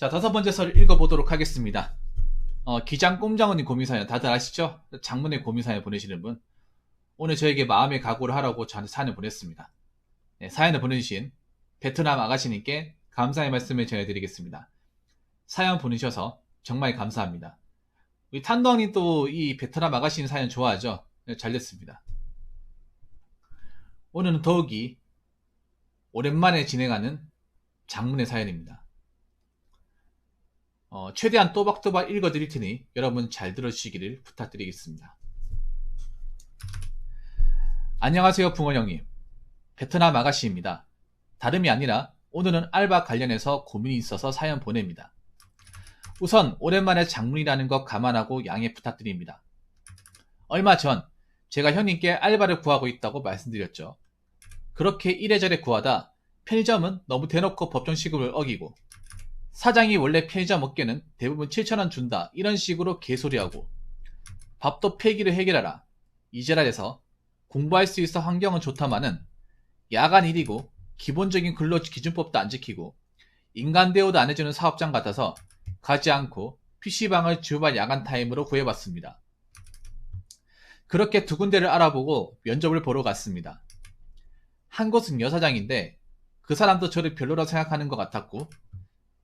자, 다섯 번째 설 읽어보도록 하겠습니다. 기장 꼼장언니 고민사연 다들 아시죠? 장문의 고민사연 보내시는 분. 오늘 저에게 마음의 각오를 하라고 저한테 사연을 보냈습니다. 네, 사연을 보내주신 베트남 아가씨님께 감사의 말씀을 전해드리겠습니다. 사연 보내셔서 정말 감사합니다. 우리 탄도왕님 또 이 베트남 아가씨님 사연 좋아하죠? 네, 잘 됐습니다. 오늘은 더욱이 오랜만에 진행하는 장문의 사연입니다. 최대한 또박또박 읽어드릴 테니 여러분 잘 들어주시기를 부탁드리겠습니다. 안녕하세요 붕어형님. 베트남 아가씨입니다. 다름이 아니라 오늘은 알바 관련해서 고민이 있어서 사연 보냅니다. 우선 오랜만에 장문이라는 것 감안하고 양해 부탁드립니다. 얼마 전 제가 형님께 알바를 구하고 있다고 말씀드렸죠. 그렇게 이래저래 구하다 편의점은 너무 대놓고 법정 시급을 어기고 사장이 원래 편의점 업계는 대부분 7,000원 준다 이런 식으로 개소리하고 밥도 폐기를 해결하라 이지랄해서 공부할 수 있어 환경은 좋다마는 야간 일이고 기본적인 근로기준법도 안 지키고 인간 대우도 안 해주는 사업장 같아서 가지 않고 PC방을 주말 야간 타임으로 구해봤습니다. 그렇게 두 군데를 알아보고 면접을 보러 갔습니다. 한 곳은 여사장인데 그 사람도 저를 별로라 생각하는 것 같았고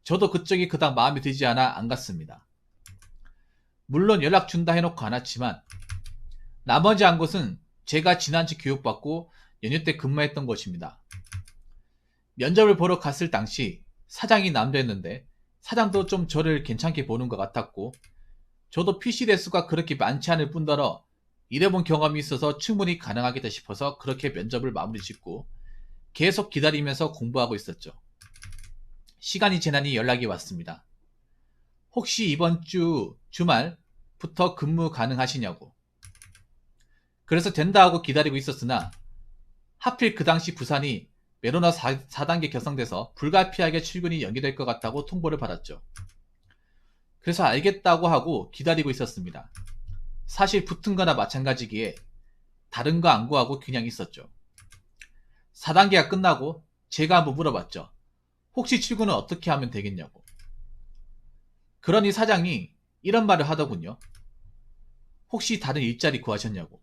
저도 그쪽이 그닥 마음에 들지 않아 안 갔습니다. 물론 연락 준다 해놓고 안 왔지만 나머지 한 곳은 제가 지난주 교육받고 연휴 때 근무했던 곳입니다. 면접을 보러 갔을 당시 사장이 남자였는데 사장도 좀 저를 괜찮게 보는 것 같았고 저도 PC 대수가 그렇게 많지 않을 뿐더러 일해본 경험이 있어서 충분히 가능하겠다 싶어서 그렇게 면접을 마무리 짓고 계속 기다리면서 공부하고 있었죠. 시간이 지나니 연락이 왔습니다. 혹시 이번 주 주말부터 근무 가능하시냐고. 그래서 된다 하고 기다리고 있었으나 하필 그 당시 부산이 메로나 4단계 결성돼서 불가피하게 출근이 연기될 것 같다고 통보를 받았죠. 그래서 알겠다고 하고 기다리고 있었습니다. 사실 붙은 거나 마찬가지기에 다른 거 안 구하고 그냥 있었죠. 4단계가 끝나고 제가 한번 물어봤죠. 혹시 출근은 어떻게 하면 되겠냐고. 그러니 사장이 이런 말을 하더군요. 혹시 다른 일자리 구하셨냐고.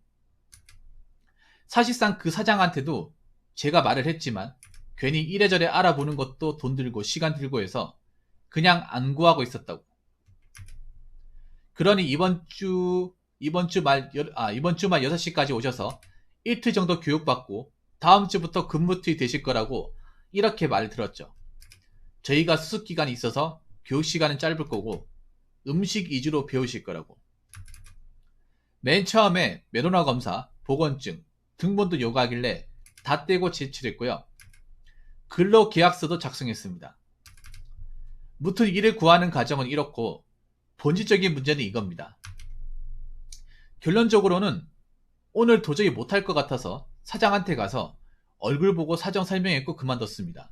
사실상 그 사장한테도 제가 말을 했지만 괜히 이래저래 알아보는 것도 돈 들고 시간 들고 해서 그냥 안 구하고 있었다고. 그러니 이번 주말 6시까지 오셔서 이틀 정도 교육받고 다음 주부터 근무투입 되실 거라고 이렇게 말을 들었죠. 저희가 수습기간이 있어서 교육시간은 짧을 거고 음식 위주로 배우실 거라고. 맨 처음에 메로나 검사, 보건증, 등본도 요구하길래 다 떼고 제출했고요. 근로계약서도 작성했습니다. 무튼 일을 구하는 과정은 이렇고 본질적인 문제는 이겁니다. 결론적으로는 오늘 도저히 못할 것 같아서 사장한테 가서 얼굴 보고 사정 설명했고 그만뒀습니다.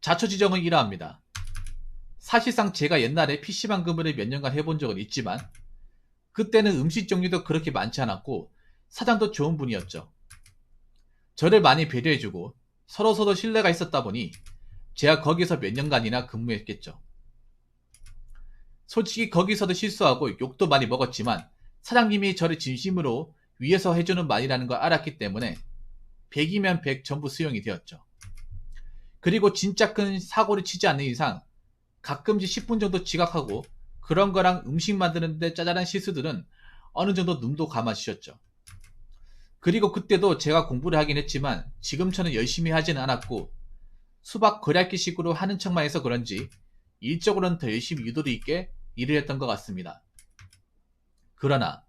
자초지종은 이러합니다. 사실상 제가 옛날에 PC방 근무를 몇 년간 해본 적은 있지만 그때는 음식 종류도 그렇게 많지 않았고 사장도 좋은 분이었죠. 저를 많이 배려해주고 서로 신뢰가 있었다 보니 제가 거기서 몇 년간이나 근무했겠죠. 솔직히 거기서도 실수하고 욕도 많이 먹었지만 사장님이 저를 진심으로 위해서 해주는 말이라는 걸 알았기 때문에 100이면 100 전부 수용이 되었죠. 그리고 진짜 큰 사고를 치지 않는 이상 가끔씩 10분 정도 지각하고 그런 거랑 음식 만드는데 짜잘한 실수들은 어느 정도 눈도 감아주셨죠. 그리고 그때도 제가 공부를 하긴 했지만 지금처럼 열심히 하지는 않았고 수박 거략기식으로 하는 척만 해서 그런지 일적으로는 더 열심히 유도리 있게 일을 했던 것 같습니다. 그러나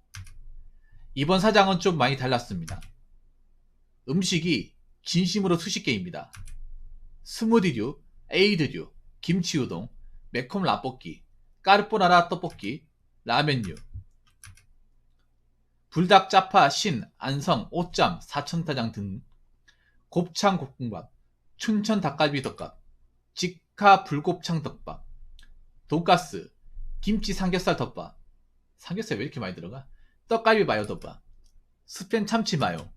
이번 사장은 좀 많이 달랐습니다. 음식이 진심으로 수십 개입니다. 스무디류, 에이드류, 김치우동, 매콤 라볶이, 까르보나라 떡볶이, 라면류, 불닭 짜파, 신, 안성, 오짬, 사천타장 등 곱창 볶음밥, 춘천 닭갈비 덮밥, 직화 불곱창 덮밥, 돈가스, 김치 삼겹살 덮밥, 삼겹살 왜 이렇게 많이 들어가? 떡갈비 마요 덮밥, 스팸 참치 마요,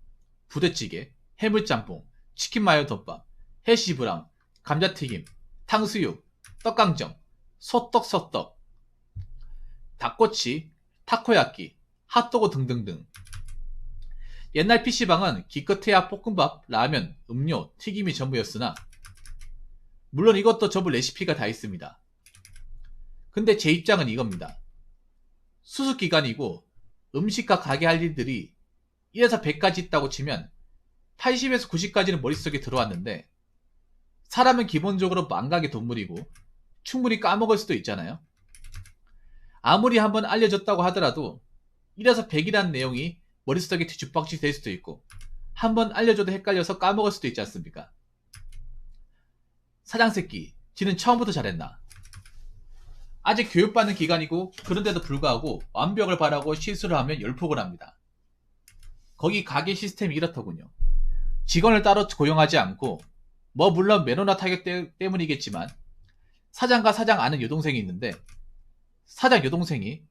부대찌개, 해물짬뽕, 치킨 마요 덮밥, 해시브람, 감자튀김, 탕수육, 떡강정, 소떡, 닭꼬치, 타코야끼, 핫도그 등등등. 옛날 PC방은 기껏해야 볶음밥, 라면, 음료, 튀김이 전부였으나 물론 이것도 전부 레시피가 다 있습니다. 근데 제 입장은 이겁니다. 수습기간이고 음식과 가게 할 일들이 1에서 100까지 있다고 치면 80에서 90까지는 머릿속에 들어왔는데 사람은 기본적으로 망각의 동물이고 충분히 까먹을 수도 있잖아요. 아무리 한번 알려줬다고 하더라도 1에서 100이라는 내용이 머릿속에 뒤죽박죽 될 수도 있고 한번 알려줘도 헷갈려서 까먹을 수도 있지 않습니까? 사장새끼, 지는 처음부터 잘했나? 아직 교육받는 기간이고 그런데도 불구하고 완벽을 바라고 실수를 하면 열폭을 합니다. 거기 가게 시스템이 이렇더군요. 직원을 따로 고용하지 않고 물론 매너나 타격 때문이겠지만 사장과 사장 아는 여동생이 있는데 사장 여동생이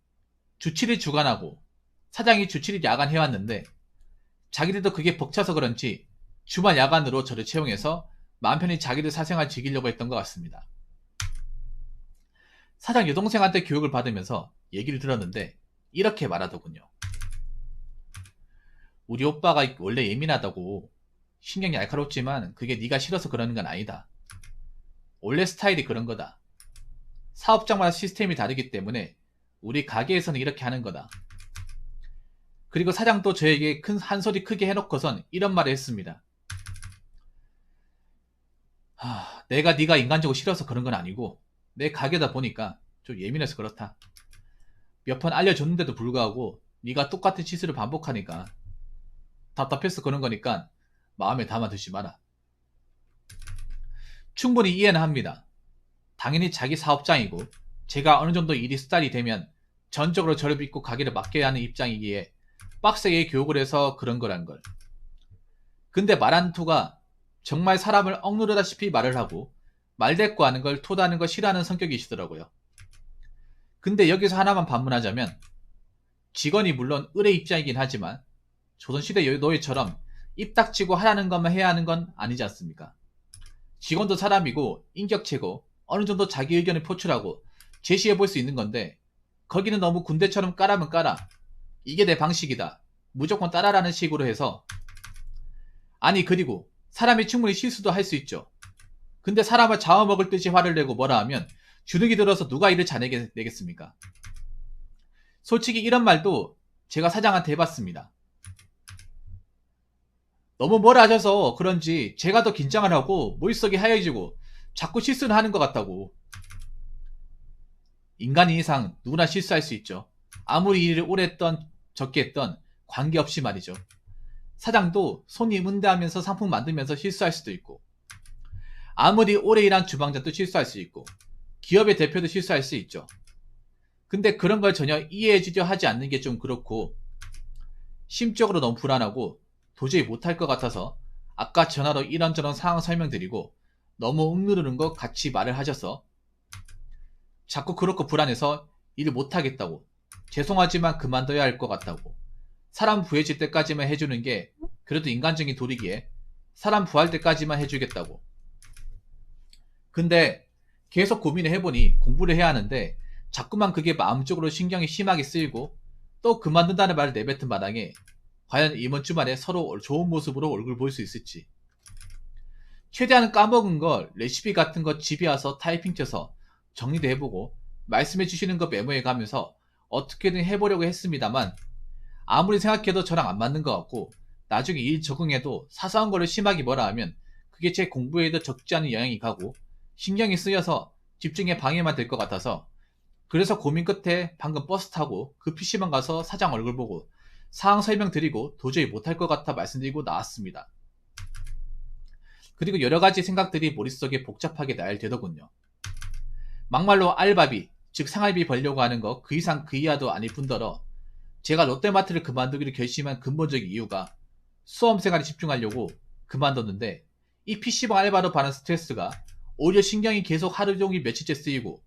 주치를 주간하고 사장이 주치를 야간 해왔는데 자기들도 그게 벅차서 그런지 주말 야간으로 저를 채용해서 마음 편히 자기들 사생활 즐기려고 했던 것 같습니다. 사장 여동생한테 교육을 받으면서 얘기를 들었는데 이렇게 말하더군요. 우리 오빠가 원래 예민하다고 신경이 날카롭지만 그게 네가 싫어서 그러는 건 아니다. 원래 스타일이 그런 거다. 사업장마다 시스템이 다르기 때문에 우리 가게에서는 이렇게 하는 거다. 그리고 사장도 저에게 큰 한 소리 크게 해놓고선 이런 말을 했습니다. 내가 네가 인간적으로 싫어서 그런 건 아니고 내 가게다 보니까 좀 예민해서 그렇다. 몇 번 알려줬는데도 불구하고 네가 똑같은 실수를 반복하니까 답답해서 그런 거니까 마음에 담아두지 마라. 충분히 이해는 합니다. 당연히 자기 사업장이고 제가 어느 정도 일이 스타일이 되면 전적으로 저를 믿고 가게를 맡겨야 하는 입장이기에 빡세게 교육을 해서 그런 거란 걸. 근데 말 한 투가 정말 사람을 억누르다시피 말을 하고 말대꾸하는 걸 토다는 걸 싫어하는 성격이시더라고요. 근데 여기서 하나만 반문하자면 직원이 물론 을의 입장이긴 하지만 조선시대 노예처럼 입 닥치고 하라는 것만 해야 하는 건 아니지 않습니까? 직원도 사람이고 인격체고 어느 정도 자기 의견을 표출하고 제시해 볼 수 있는 건데 거기는 너무 군대처럼 까라면 까라. 이게 내 방식이다. 무조건 따라라는 식으로 해서 아니 그리고 사람이 충분히 실수도 할 수 있죠. 근데 사람을 잡아먹을 듯이 화를 내고 뭐라 하면 주눅이 들어서 누가 일을 잘내겠습니까? 솔직히 이런 말도 제가 사장한테 해봤습니다. 너무 뭐라 하셔서 그런지 제가 더 긴장을 하고 머릿속이 하얘지고 자꾸 실수를 하는 것 같다고. 인간인 이상 누구나 실수할 수 있죠. 아무리 일을 오래 했던 적게 했던 관계없이 말이죠. 사장도 손님 응대하면서 상품 만들면서 실수할 수도 있고 아무리 오래 일한 주방장도 실수할 수 있고 기업의 대표도 실수할 수 있죠. 근데 그런 걸 전혀 이해해주려 하지 않는 게 좀 그렇고 심적으로 너무 불안하고 도저히 못할 것 같아서 아까 전화로 이런저런 상황 설명드리고 너무 억누르는 거 같이 말을 하셔서 자꾸 그렇고 불안해서 일을 못하겠다고 죄송하지만 그만둬야 할 것 같다고 사람 부해질 때까지만 해주는 게 그래도 인간적인 도리기에 사람 부할 때까지만 해주겠다고. 근데 계속 고민을 해보니 공부를 해야 하는데 자꾸만 그게 마음적으로 신경이 심하게 쓰이고 또 그만둔다는 말을 내뱉은 마당에 과연 이번 주말에 서로 좋은 모습으로 얼굴 볼 수 있을지. 최대한 까먹은 걸 레시피 같은 거 집에 와서 타이핑 쳐서 정리도 해보고 말씀해 주시는 거 메모해 가면서 어떻게든 해보려고 했습니다만 아무리 생각해도 저랑 안 맞는 것 같고 나중에 일 적응해도 사소한 거를 심하게 뭐라 하면 그게 제 공부에도 적지 않은 영향이 가고 신경이 쓰여서 집중에 방해만 될 것 같아서 그래서 고민 끝에 방금 버스 타고 그 PC방 가서 사장 얼굴 보고 상황 설명드리고 도저히 못할 것 같아 말씀드리고 나왔습니다. 그리고 여러가지 생각들이 머릿속에 복잡하게 나열되더군요. 막말로 알바비, 즉 생활비 벌려고 하는 거 그 이상 그 이하도 아닐 뿐더러 제가 롯데마트를 그만두기로 결심한 근본적인 이유가 수험생활에 집중하려고 그만뒀는데 이 PC방 알바로 받는 스트레스가 오히려 신경이 계속 하루 종일 며칠째 쓰이고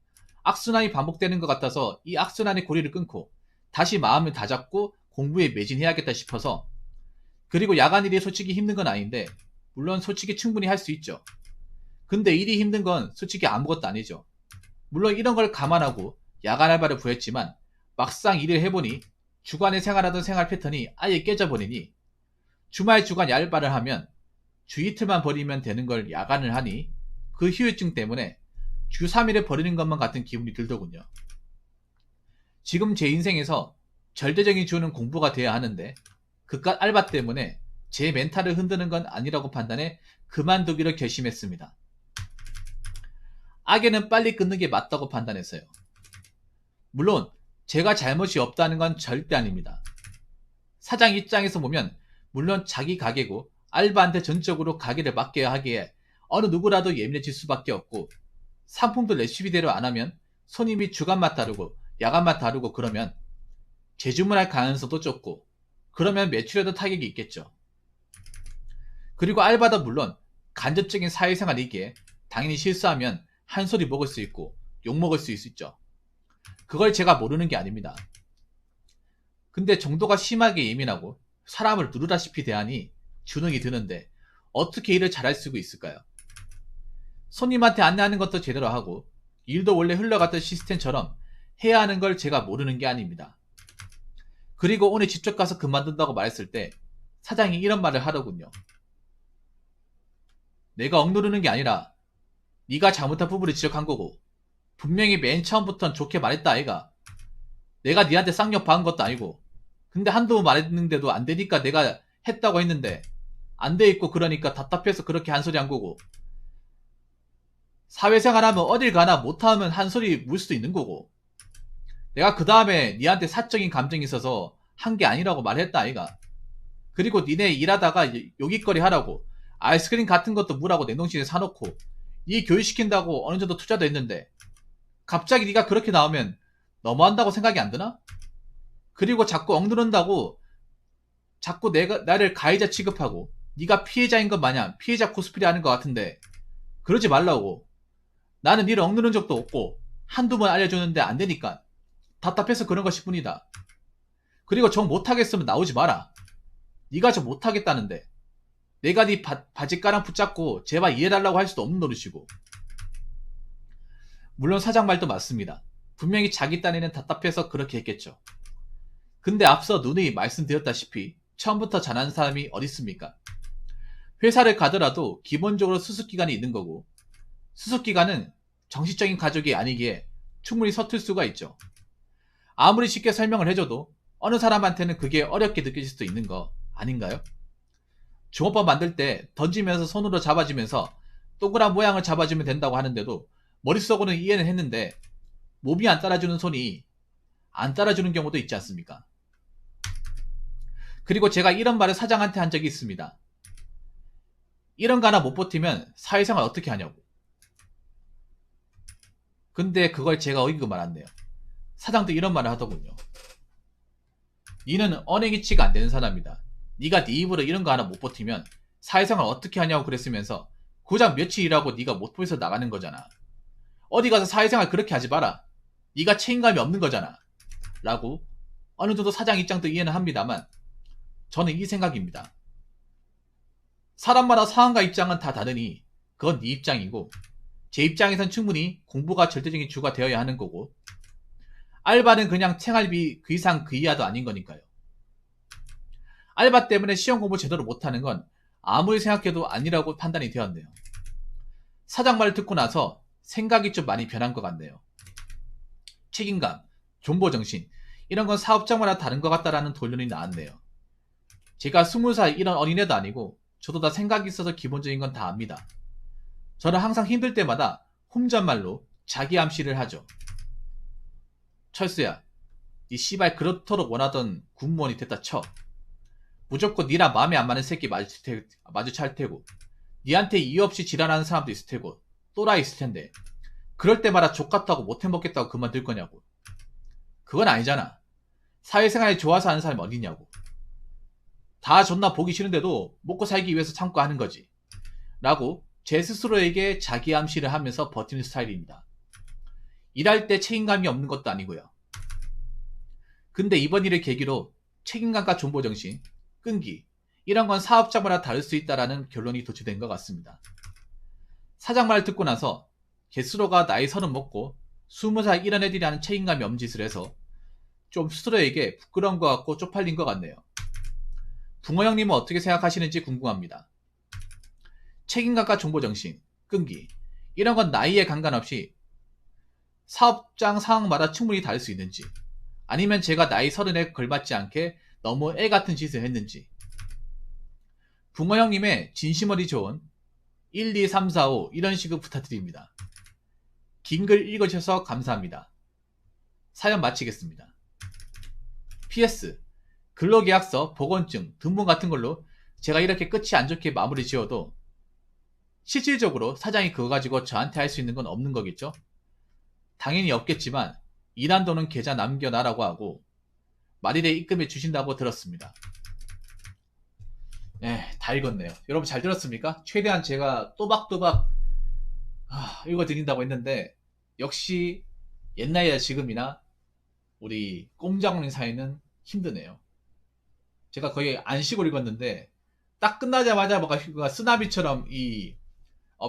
악순환이 반복되는 것 같아서 이 악순환의 고리를 끊고 다시 마음을 다잡고 공부에 매진해야겠다 싶어서 그리고 야간 일이 솔직히 힘든 건 아닌데 물론 솔직히 충분히 할 수 있죠. 근데 일이 힘든 건 솔직히 아무것도 아니죠. 물론 이런 걸 감안하고 야간 알바를 구했지만 막상 일을 해보니 주간에 생활하던 생활 패턴이 아예 깨져버리니 주말 주간 알바를 하면 주 이틀만 버리면 되는 걸 야간을 하니 그 후유증 때문에 주 3일을 버리는 것만 같은 기분이 들더군요. 지금 제 인생에서 절대적인 주는 공부가 돼야 하는데 그깟 알바 때문에 제 멘탈을 흔드는 건 아니라고 판단해 그만두기로 결심했습니다. 악연은 빨리 끊는 게 맞다고 판단했어요. 물론 제가 잘못이 없다는 건 절대 아닙니다. 사장 입장에서 보면 물론 자기 가게고 알바한테 전적으로 가게를 맡겨야 하기에 어느 누구라도 예민해질 수밖에 없고 상품도 레시피대로 안 하면 손님이 주간맛 다르고 야간맛 다르고 그러면 재주문할 가능성도 좁고 그러면 매출에도 타격이 있겠죠. 그리고 알바도 물론 간접적인 사회생활이기에 당연히 실수하면 한 소리 먹을 수 있고 욕 먹을 수 있죠. 그걸 제가 모르는 게 아닙니다. 근데 정도가 심하게 예민하고 사람을 누르다시피 대하니 주눅이 드는데 어떻게 일을 잘할 수 있을까요? 손님한테 안내하는 것도 제대로 하고 일도 원래 흘러갔던 시스템처럼 해야 하는 걸 제가 모르는 게 아닙니다. 그리고 오늘 직접 가서 그만둔다고 말했을 때 사장이 이런 말을 하더군요. 내가 억누르는 게 아니라 네가 잘못한 부분을 지적한 거고 분명히 맨 처음부터는 좋게 말했다 아이가. 내가 네한테 쌍욕 박은 것도 아니고 근데 한두 번 말했는데도 안 되니까 내가 했다고 했는데 안 돼 있고 그러니까 답답해서 그렇게 한 소리 한 거고 사회생활 하면 어딜 가나 못하면 한 소리 물 수도 있는 거고 내가 그 다음에 니한테 사적인 감정이 있어서 한 게 아니라고 말했다 아이가. 그리고 니네 일하다가 요깃거리 하라고 아이스크림 같은 것도 물하고 냉동실에 사놓고 니 교육시킨다고 어느 정도 투자도 했는데 갑자기 니가 그렇게 나오면 너무한다고 생각이 안 드나? 그리고 자꾸 억누른다고 자꾸 나를 가해자 취급하고 니가 피해자인 것 마냥 피해자 코스프레 하는 것 같은데 그러지 말라고. 나는 니를 억누른 적도 없고 한두 번 알려줬는데 안 되니까 답답해서 그런 것일 뿐이다. 그리고 정 못하겠으면 나오지 마라. 니가 정 못하겠다는데 내가 네 바지가랑 붙잡고 제발 이해달라고 할 수도 없는 노릇이고. 물론 사장 말도 맞습니다. 분명히 자기 딴에는 답답해서 그렇게 했겠죠. 근데 앞서 누누이 말씀드렸다시피 처음부터 잘하는 사람이 어딨습니까? 회사를 가더라도 기본적으로 수습기간이 있는 거고 수습기간은 정식적인 가족이 아니기에 충분히 서툴 수가 있죠. 아무리 쉽게 설명을 해줘도 어느 사람한테는 그게 어렵게 느껴질 수도 있는 거 아닌가요? 주먹밥 만들 때 던지면서 손으로 잡아주면서 동그란 모양을 잡아주면 된다고 하는데도 머릿속으로는 이해는 했는데 몸이 안 따라주는 손이 안 따라주는 경우도 있지 않습니까? 그리고 제가 이런 말을 사장한테 한 적이 있습니다. 이런 거 하나 못 버티면 사회생활 어떻게 하냐고. 근데 그걸 제가 어기고 말았네요. 사장도 이런 말을 하더군요. 니는 언행이치가 안 되는 사람이다. 니가 네 입으로 이런 거 하나 못 버티면 사회생활 어떻게 하냐고 그랬으면서 고작 며칠 일하고 니가 못 보여서 나가는 거잖아. 어디 가서 사회생활 그렇게 하지 마라. 니가 책임감이 없는 거잖아. 라고 어느 정도 사장 입장도 이해는 합니다만 저는 이 생각입니다. 사람마다 상황과 입장은 다 다르니 그건 네 입장이고 제 입장에선 충분히 공부가 절대적인 주가 되어야 하는 거고 알바는 그냥 생활비 그 이상 그 이하도 아닌 거니까요. 알바 때문에 시험 공부 제대로 못하는 건 아무리 생각해도 아니라고 판단이 되었네요. 사장 말을 듣고 나서 생각이 좀 많이 변한 것 같네요. 책임감, 존버정신 이런 건 사업장마다 다른 것 같다라는 돌론이 나왔네요. 제가 20살 이런 어린애도 아니고 저도 다 생각이 있어서 기본적인 건 다 압니다. 저는 항상 힘들 때마다 혼잣말로 자기 암시를 하죠. 철수야, 니 씨발 그렇도록 원하던 군무원이 됐다 쳐. 무조건 니랑 마음에 안 맞는 새끼 마주찰 테고 니한테 이유 없이 지랄하는 사람도 있을 테고 또라이 있을 텐데 그럴 때마다 족같다고 못해먹겠다고 그만둘 거냐고. 그건 아니잖아. 사회생활이 좋아서 하는 사람이 어디냐고. 다 존나 보기 싫은데도 먹고 살기 위해서 참고 하는 거지. 라고 제 스스로에게 자기 암시를 하면서 버티는 스타일입니다. 일할 때 책임감이 없는 것도 아니고요. 근데 이번 일을 계기로 책임감과 존버정신, 끈기 이런 건 사업자마다 다를 수 있다라는 결론이 도출된 것 같습니다. 사장 말을 듣고 나서 제 스스로가 나이 30 먹고 20살 이런 애들이 하는 책임감이 없는 짓을 해서 좀 스스로에게 부끄러운 것 같고 쪽팔린 것 같네요. 붕어 형님은 어떻게 생각하시는지 궁금합니다. 책임감과 정보정신, 끈기 이런 건 나이에 관계없이 사업장 상황마다 충분히 다를 수 있는지, 아니면 제가 나이 30에 걸맞지 않게 너무 애 같은 짓을 했는지. 붕어 형님의 진심어리 좋은 1, 2, 3, 4, 5 이런 식으로 부탁드립니다. 긴 글 읽어주셔서 감사합니다. 사연 마치겠습니다. PS 근로계약서, 보건증, 등본 같은 걸로 제가 이렇게 끝이 안 좋게 마무리 지어도 실질적으로 사장이 그거 가지고 저한테 할 수 있는 건 없는 거겠죠? 당연히 없겠지만 일한 돈은 계좌 남겨놔라고 하고 말일에 입금해 주신다고 들었습니다. 네, 다 읽었네요. 여러분 잘 들었습니까? 최대한 제가 또박또박 읽어드린다고 했는데 역시 옛날이나 지금이나 우리 꼼장님 사이는 힘드네요. 제가 거의 안 쉬고 읽었는데 딱 끝나자마자 뭔가 쓰나미처럼 이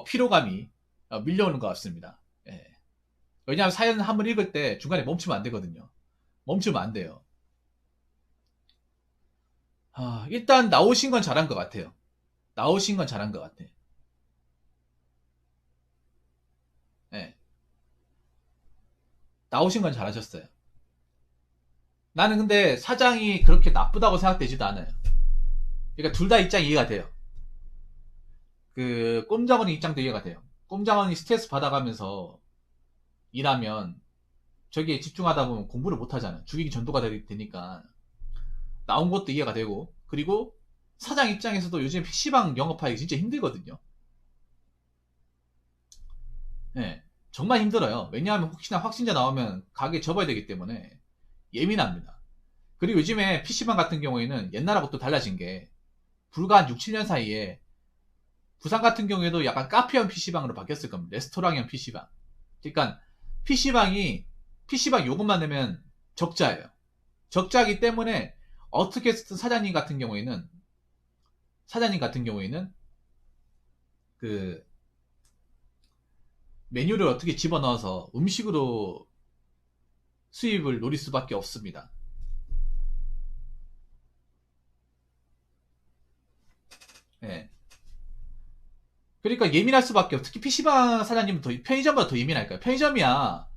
피로감이 밀려오는 것 같습니다. 예. 왜냐하면 사연 한번 읽을 때 중간에 멈추면 안 되거든요. 멈추면 안 돼요. 일단 나오신 건 잘한 것 같아요. 나오신 건 잘한 것 같아. 예. 나오신 건 잘하셨어요. 나는 근데 사장이 그렇게 나쁘다고 생각되지도 않아요. 그러니까 둘 다 입장이 이해가 돼요. 그 꼼장언니 입장도 이해가 돼요. 꼼장언니 스트레스 받아가면서 일하면 저기에 집중하다 보면 공부를 못 하잖아요. 주객이 전도가 되니까 나온 것도 이해가 되고, 그리고 사장 입장에서도 요즘 PC방 영업하기 진짜 힘들거든요. 네, 정말 힘들어요. 왜냐하면 혹시나 확진자 나오면 가게 접어야 되기 때문에 예민합니다. 그리고 요즘에 PC방 같은 경우에는 옛날하고 또 달라진 게 불과 한 6, 7년 사이에 부산 같은 경우에도 약간 카페형 PC방으로 바뀌었을 겁니다. 레스토랑형 PC방. 그러니까 PC방 요금만 내면 적자예요. 적자이기 때문에 어떻게 해서든 사장님 같은 경우에는 그 메뉴를 어떻게 집어넣어서 음식으로 수입을 노릴 수밖에 없습니다. 예. 그러니까 예민할 수밖에 없어요. 특히 PC방 사장님은 편의점보다 더 예민할까요? 편의점이야.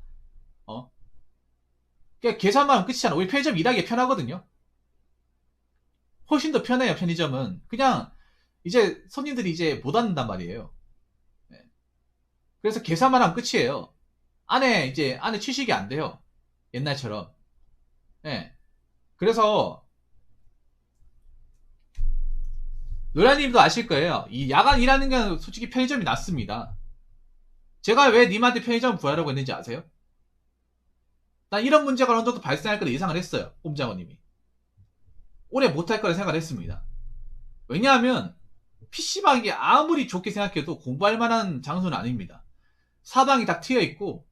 그냥 계산만 하면 끝이잖아. 우리 편의점 일하기 편하거든요. 훨씬 더 편해요. 편의점은 그냥 이제 손님들이 이제 못 앉는단 말이에요. 예. 그래서 계산만 하면 끝이에요. 안에 취식이 안 돼요. 옛날처럼. 예. 그래서 노라님도 아실 거예요. 이 야간 일하는 게 솔직히 편의점이 낫습니다. 제가 왜 님한테 편의점 구하라고 했는지 아세요? 난 이런 문제가 어느 정도 발생할 거라 예상을 했어요. 꼼장어님이. 오래 못할 거라 생각을 했습니다. 왜냐하면 PC방이 아무리 좋게 생각해도 공부할 만한 장소는 아닙니다. 사방이 딱 트여있고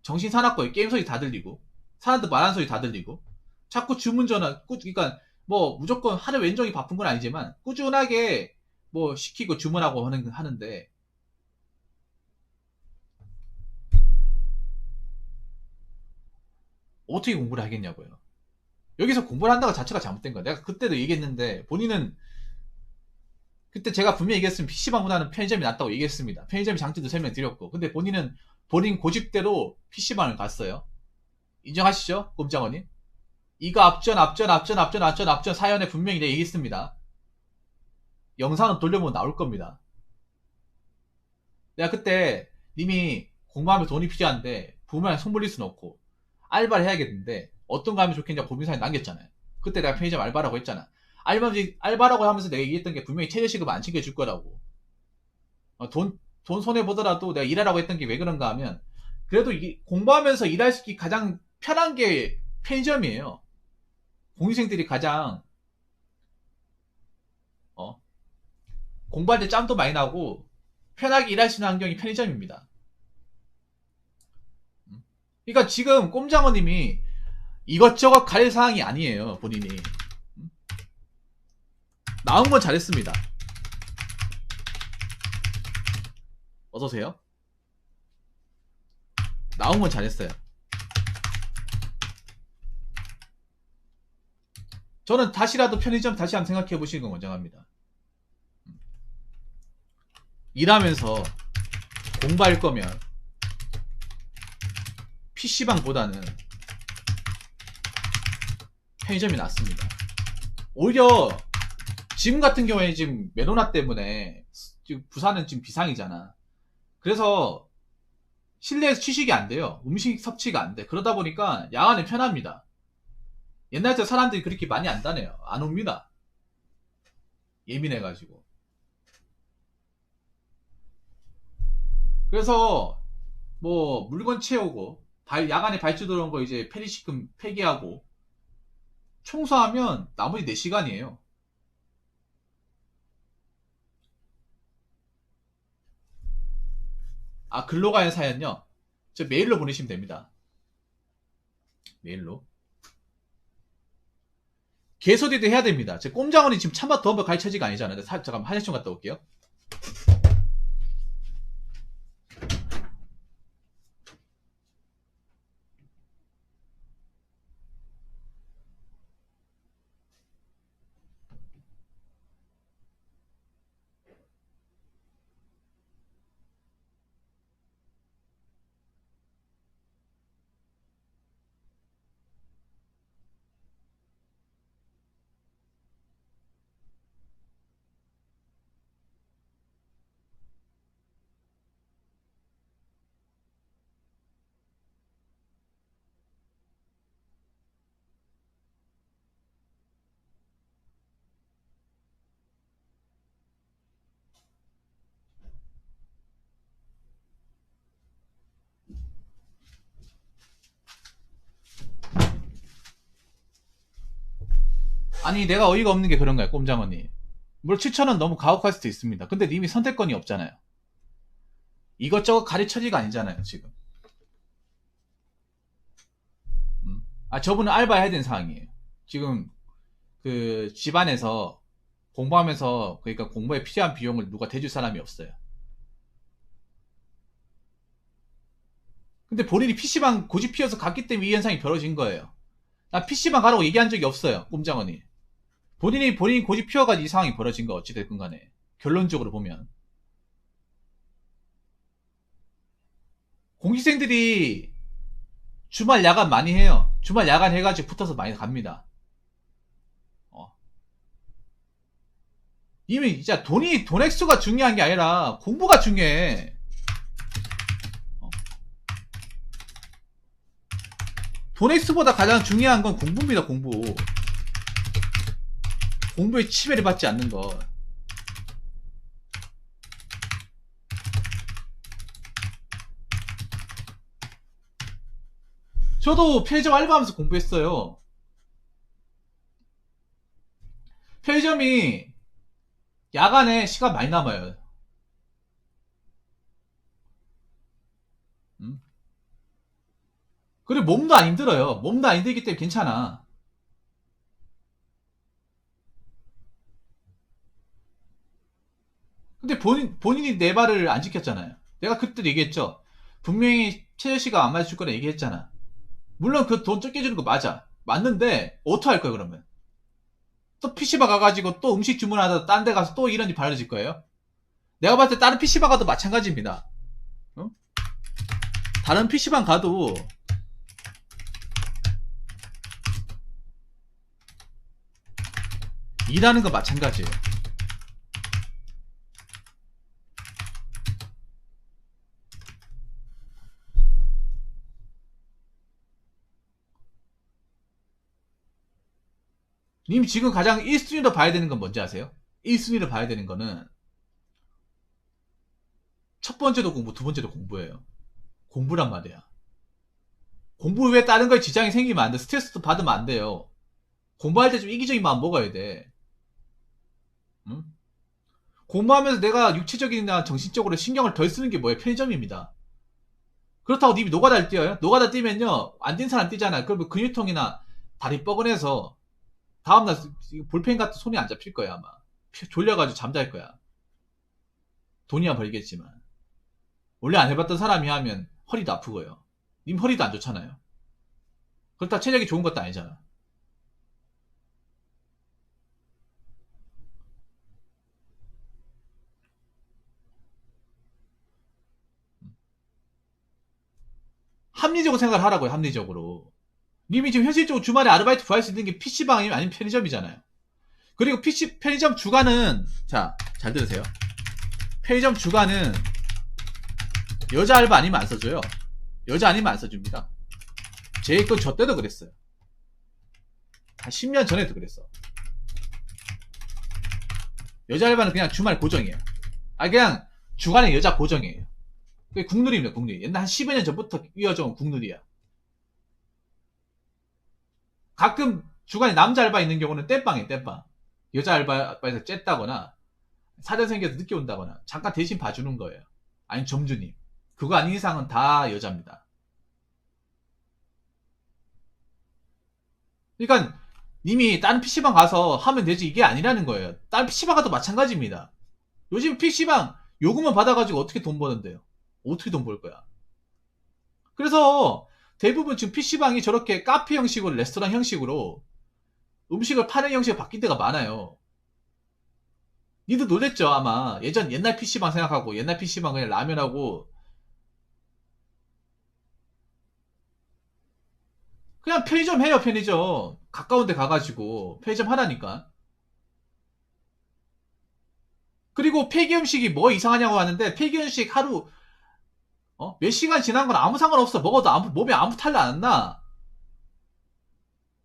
정신사납고요. 게임 소리 다 들리고 사람들 말하는 소리 다 들리고 자꾸 주문 전화 그러니까 뭐 무조건 하루 왼종일 바쁜 건 아니지만 꾸준하게 뭐 시키고 주문하고 하는데 어떻게 공부를 하겠냐고요. 여기서 공부를 한다고 자체가 잘못된 거야. 내가 그때도 얘기했는데 본인은 그때 제가 분명히 얘기했으면 PC방보다는 편의점이 낫다고 얘기했습니다. 편의점이 장점도 설명드렸고 근데 본인은 본인 고집대로 PC방을 갔어요. 인정하시죠? 꼼장어님? 이거 앞전 사연에 분명히 내가 얘기했습니다. 영상은 돌려보면 나올 겁니다. 내가 그때 님이 공부하면 돈이 필요한데 부모님 손 벌릴 수는 없고 알바를 해야겠는데 어떤 거 하면 좋겠냐 고민사에 남겼잖아요. 그때 내가 편의점 알바라고 했잖아. 알바라고 하면서 내가 얘기했던 게 분명히 최저시급 안 챙겨줄 거라고. 돈 손해보더라도 내가 일하라고 했던 게 왜 그런가 하면 그래도 공부하면서 일할 수 있기 가장 편한 게 편의점이에요. 공유생들이 가장 공부할 때 짬도 많이 나고 편하게 일할 수 있는 환경이 편의점입니다. 그러니까 지금 꼼장어님이 이것저것 가릴 사항이 아니에요. 본인이 나온 건 잘했습니다. 어서오세요. 나온 건 잘했어요. 저는 다시라도 편의점 다시 한번 생각해 보시는 건 권장합니다. 일하면서 공부할 거면 PC방보다는 편의점이 낫습니다. 오히려 지금 같은 경우에 지금 메로나 때문에 지금 부산은 지금 비상이잖아. 그래서 실내에서 취식이 안 돼요. 음식 섭취가 안 돼. 그러다 보니까 야간에 편합니다. 옛날에 사람들이 그렇게 많이 안 다녀요. 안 옵니다. 예민해가지고. 그래서 뭐 물건 채우고 야간에 발주 들어온 거 이제 페리시금 폐기하고 청소하면 나머지 4시간이에요. 아, 글로 가는 사연요? 저 메일로 보내시면 됩니다. 메일로. 개소리도 해야 됩니다. 제 꼼장원이 지금 참바 더한번 갈 처지가 아니잖아요. 잠깐만 화장실 좀 갔다 올게요. 아니 내가 어이가 없는 게 그런 거야 꼼장언니. 물론 7,000원 너무 가혹할 수도 있습니다. 근데 님이 선택권이 없잖아요. 이것저것 가르쳐지가 아니잖아요 지금. 아 저분은 알바해야 되는 상황이에요. 지금 그 집안에서 공부하면서 그러니까 공부에 필요한 비용을 누가 대줄 사람이 없어요. 근데 본인이 PC방 고집 피워서 갔기 때문에 이 현상이 벌어진 거예요. 나 PC방 가라고 얘기한 적이 없어요 꼼장언니. 본인이 고집 피워가지고 이 상황이 벌어진 거 어찌됐건 간에 결론적으로 보면 공시생들이 주말 야간 많이 해요. 주말 야간 해가지고 붙어서 많이 갑니다. 이미 진짜 돈 액수가 중요한 게 아니라 공부가 중요해. 돈 액수보다 가장 중요한 건 공부입니다. 공부에 치매를 받지 않는 거. 저도 편의점 알바하면서 공부했어요. 편의점이 야간에 시간 많이 남아요. 그리고 몸도 안 힘들어요. 몸도 안 힘들기 때문에 괜찮아. 근데 본인이 내 말을 안 지켰잖아요. 내가 그때 얘기했죠. 분명히 최저 씨가 안 맞을 거라 얘기했잖아. 물론 그 돈 적게 주는 거 맞아. 맞는데 어떡할 거야 그러면? 또 PC방 가가지고 또 음식 주문하다 딴 데 가서 또 이런 일 벌어질 거예요? 내가 봤을 때 다른 PC방 가도 마찬가지입니다. 어? 다른 PC방 가도 일하는 거 마찬가지예요. 님 지금 가장 1순위로 봐야 되는 건 뭔지 아세요? 1순위로 봐야 되는 거는 첫 번째도 공부, 두 번째도 공부예요. 공부란 말이야. 공부 외에 다른 거에 지장이 생기면 안 돼. 스트레스도 받으면 안 돼요. 공부할 때 좀 이기적인 마음 먹어야 돼. 응? 공부하면서 내가 육체적이나 정신적으로 신경을 덜 쓰는 게 뭐예요? 편의점입니다. 그렇다고 님이 노가다를 뛰어요? 노가다 뛰면요, 안 뛴 사람 뛰잖아. 그러면 근육통이나 다리 뻐근해서 다음날 볼펜 같은 손이 안 잡힐 거야, 아마. 졸려가지고 잠잘 거야. 돈이야 벌겠지만. 원래 안 해봤던 사람이 하면 허리도 아프고요. 님 허리도 안 좋잖아요. 그렇다 체력이 좋은 것도 아니잖아. 합리적으로 생각을 하라고요, 합리적으로. 님이 지금 현실적으로 주말에 아르바이트 구할 수 있는 게 PC방이면 아니면 편의점이잖아요. 그리고 편의점 주간은, 자, 잘 들으세요. 편의점 주간은 여자 알바 아니면 안 써줘요. 여자 아니면 안 써줍니다. 저 때도 그랬어요. 한 10년 전에도 그랬어. 여자 알바는 그냥 주말 고정이에요. 그냥 주간에 여자 고정이에요. 그게 국룰입니다, 국룰. 옛날 한 10여 년 전부터 이어져 온 국룰이야. 가끔 주간에 남자 알바 있는 경우는 땜빵이에요, 땜빵. 여자 알바에서 쨌다거나, 사전 생겨서 늦게 온다거나, 잠깐 대신 봐주는 거예요. 아니, 점주님. 그거 아닌 이상은 다 여자입니다. 그러니까, 님이 다른 PC방 가서 하면 되지, 이게 아니라는 거예요. 다른 PC방 가도 마찬가지입니다. 요즘 PC방 요금만 받아가지고 어떻게 돈 버는데요? 어떻게 돈 벌 거야? 그래서 대부분 지금 PC방이 저렇게 카페 형식으로, 레스토랑 형식으로 음식을 파는 형식으로 바뀐 데가 많아요. 니도 놀랬죠, 아마. 옛날 PC방 생각하고, 옛날 PC방 그냥 라면하고, 그냥 편의점 해요, 편의점. 가까운 데 가가지고, 편의점 하라니까. 그리고 폐기 음식이 뭐 이상하냐고 하는데, 폐기 음식 하루, 몇 시간 지난 건 아무 상관없어. 먹어도 몸에 아무 탈도 안 나.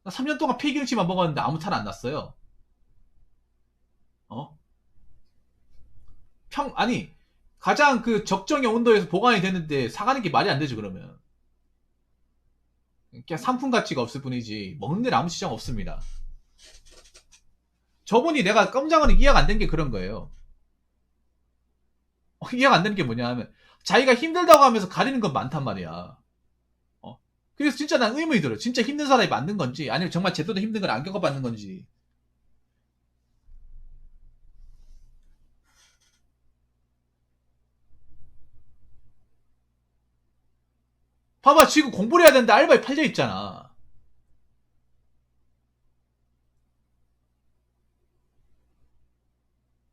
나 3년 동안 폐기 음식만 먹었는데 아무 탈 안 났어요. 어? 아니, 가장 그 적정의 온도에서 보관이 되는데 사가는 게 말이 안 되죠, 그러면. 그냥 상품 가치가 없을 뿐이지, 먹는 데는 아무 지장 없습니다. 저분이 내가 깜장은 이해가 안 된 게 그런 거예요. 이해가 안 되는 게 뭐냐 하면, 자기가 힘들다고 하면서 가리는 건 많단 말이야. 그래서 진짜 난 의문이 들어. 진짜 힘든 사람이 맞는 건지, 아니면 정말 제대로 힘든 걸 안 겪어봤는 건지. 봐봐, 지금 공부를 해야 되는데 알바에 팔려 있잖아.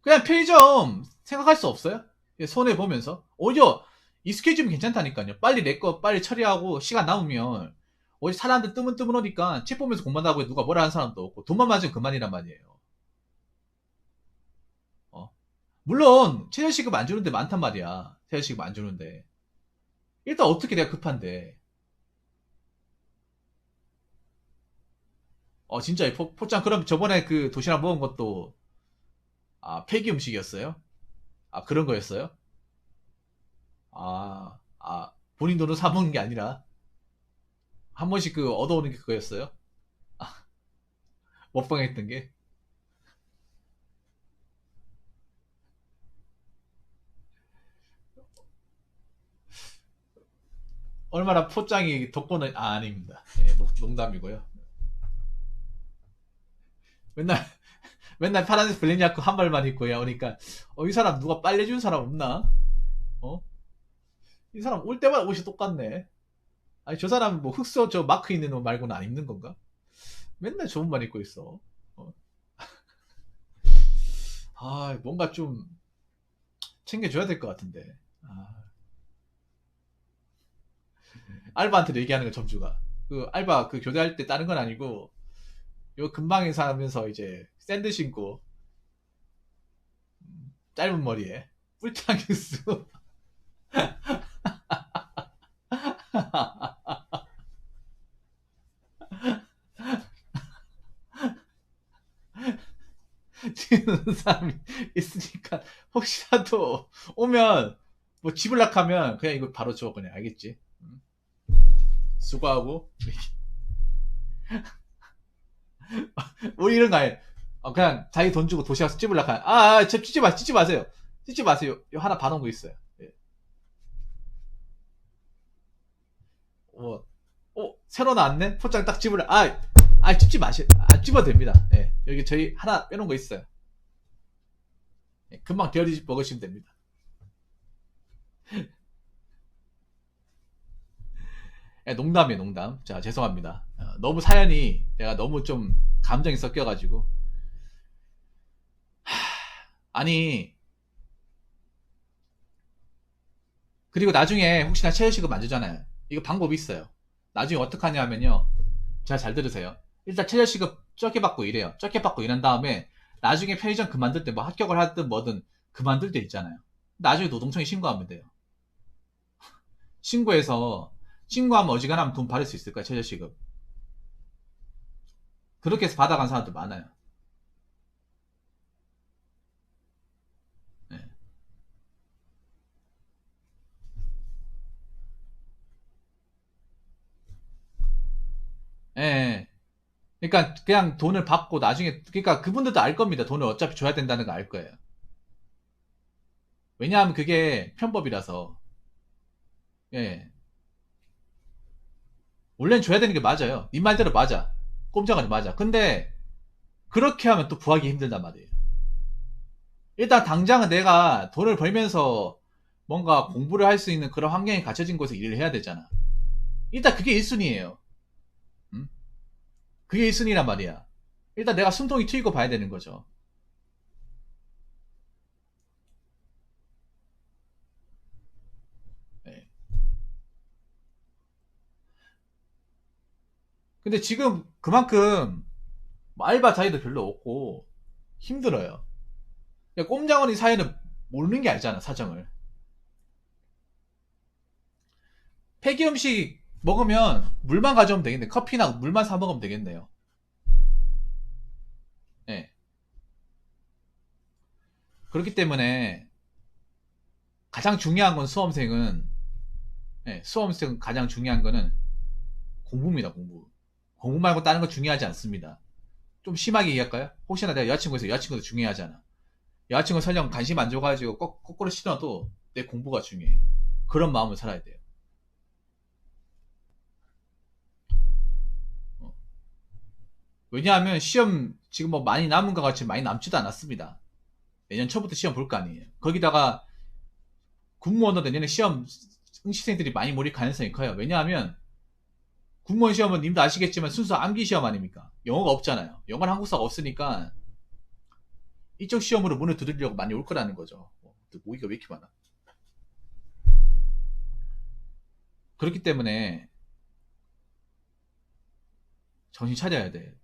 그냥 편의점 생각할 수 없어요? 손해 보면서. 오히려 이 스케줄이 괜찮다니까요. 빨리 내 거 빨리 처리하고 시간 남으면, 어디 사람들 뜨문뜨문하니까 책 보면서 공부한다고 누가 뭐라 하는 사람도 없고, 돈만 맞으면 그만이란 말이에요. 어. 물론 최저시급 안 주는데 많단 말이야. 최저시급 안 주는데. 일단 어떻게 내가 급한데. 진짜 포장, 그럼 저번에 그 도시락 먹은 것도 폐기 음식이었어요? 그런 거였어요? 본인 돈으로 사 먹는 게 아니라 한 번씩 그 얻어오는 게 그거였어요? 아, 먹방 했던 게? 얼마나 포장이 덕분은, 아닙니다. 예, 농담이고요. 맨날 맨날 파란색 블랙야크 한 발만 입고 오니까, 이 사람 누가 빨래준 사람 없나? 어? 이 사람 올 때마다 옷이 똑같네. 아니, 저 사람 뭐 흑서 저 마크 있는 옷 말고는 안 입는 건가? 맨날 좋은 말 입고 있어. 어. 뭔가 좀 챙겨줘야 될 것 같은데. 알바한테도 얘기하는 거, 점주가. 그 알바 그 교대할 때 다른 건 아니고, 요 근방에서 하면서 이제 샌드 신고, 짧은 머리에 뿔창 뉴스. 지는 사람이 있으니까, 혹시라도 오면 뭐 집을락 하면 그냥 이거 바로 줘, 그냥. 알겠지? 수고하고. 우리 이런 거 아니에요. 그냥 자기 돈 주고 도시락 집을락 하면, 찢지 마세요. 찢지 마세요. 요 하나 봐놓은 거 있어요. 예. 새로 나왔네? 포장 딱 집으려. 찝지 마시, 집어도 됩니다. 예. 여기 저희 하나 빼놓은 거 있어요. 예. 금방 데워지지 먹으시면 됩니다. 예, 농담이에요, 농담. 자, 죄송합니다. 너무 사연이 내가 너무 좀 감정이 섞여가지고. 아니, 그리고 나중에 혹시나 체열시급 만들잖아요. 이거 방법이 있어요. 나중에 어떻게 하냐면요. 잘 들으세요. 일단 체열시급 적게 받고 이래요. 적게 받고 이런 다음에 나중에 편의점 그만둘 때 뭐 합격을 하든 뭐든 그만둘 때 있잖아요. 나중에 노동청에 신고하면 돼요. 신고하면 어지간하면 돈 받을 수 있을 거야, 최저시급. 그렇게 해서 받아간 사람도 많아요. 예. 예. 예. 그러니까 그냥 돈을 받고 나중에, 그러니까 그분들도 알 겁니다. 돈을 어차피 줘야 된다는 거 알 거예요. 왜냐하면 그게 편법이라서. 예. 원래는 줘야 되는 게 맞아요. 네 말대로 맞아. 꼼짝하지 맞아. 근데 그렇게 하면 또 구하기 힘들단 말이에요. 일단 당장은 내가 돈을 벌면서 뭔가 공부를 할 수 있는 그런 환경이 갖춰진 곳에서 일을 해야 되잖아. 일단 그게 1순위예요. 그게 1순위란 말이야. 일단 내가 숨통이 트이고 봐야 되는 거죠. 네. 근데 지금 그만큼 뭐 알바 자리도 별로 없고 힘들어요. 꼼장원이 사회는 모르는 게 아니잖아, 사정을. 폐기 음식 먹으면 물만 가져오면 되겠네. 커피나 물만 사 먹으면 되겠네요. 네. 그렇기 때문에 가장 중요한 건 수험생은, 네, 수험생 가장 중요한 거는 공부입니다, 공부. 공부 말고 다른 거 중요하지 않습니다. 좀 심하게 얘기할까요? 혹시나 내가 여자친구에서 여자친구도 중요하잖아. 여자친구 설령 관심 안 줘가지고 거꾸로 싫어도 내 공부가 중요해. 그런 마음을 살아야 돼요. 어. 왜냐하면 시험 지금 뭐 많이 남은 것 같이 많이 남지도 않았습니다. 내년 초부터 시험 볼 거 아니에요. 거기다가 군무원도 내년에 시험 응시생들이 많이 몰릴 가능성이 커요. 왜냐하면 군무원 시험은 님도 아시겠지만 순수 암기 시험 아닙니까? 영어가 없잖아요. 영어는 한국사가 없으니까 이쪽 시험으로 문을 두드리려고 많이 올 거라는 거죠. 모의가 왜 이렇게 많아? 그렇기 때문에 정신 차려야 돼.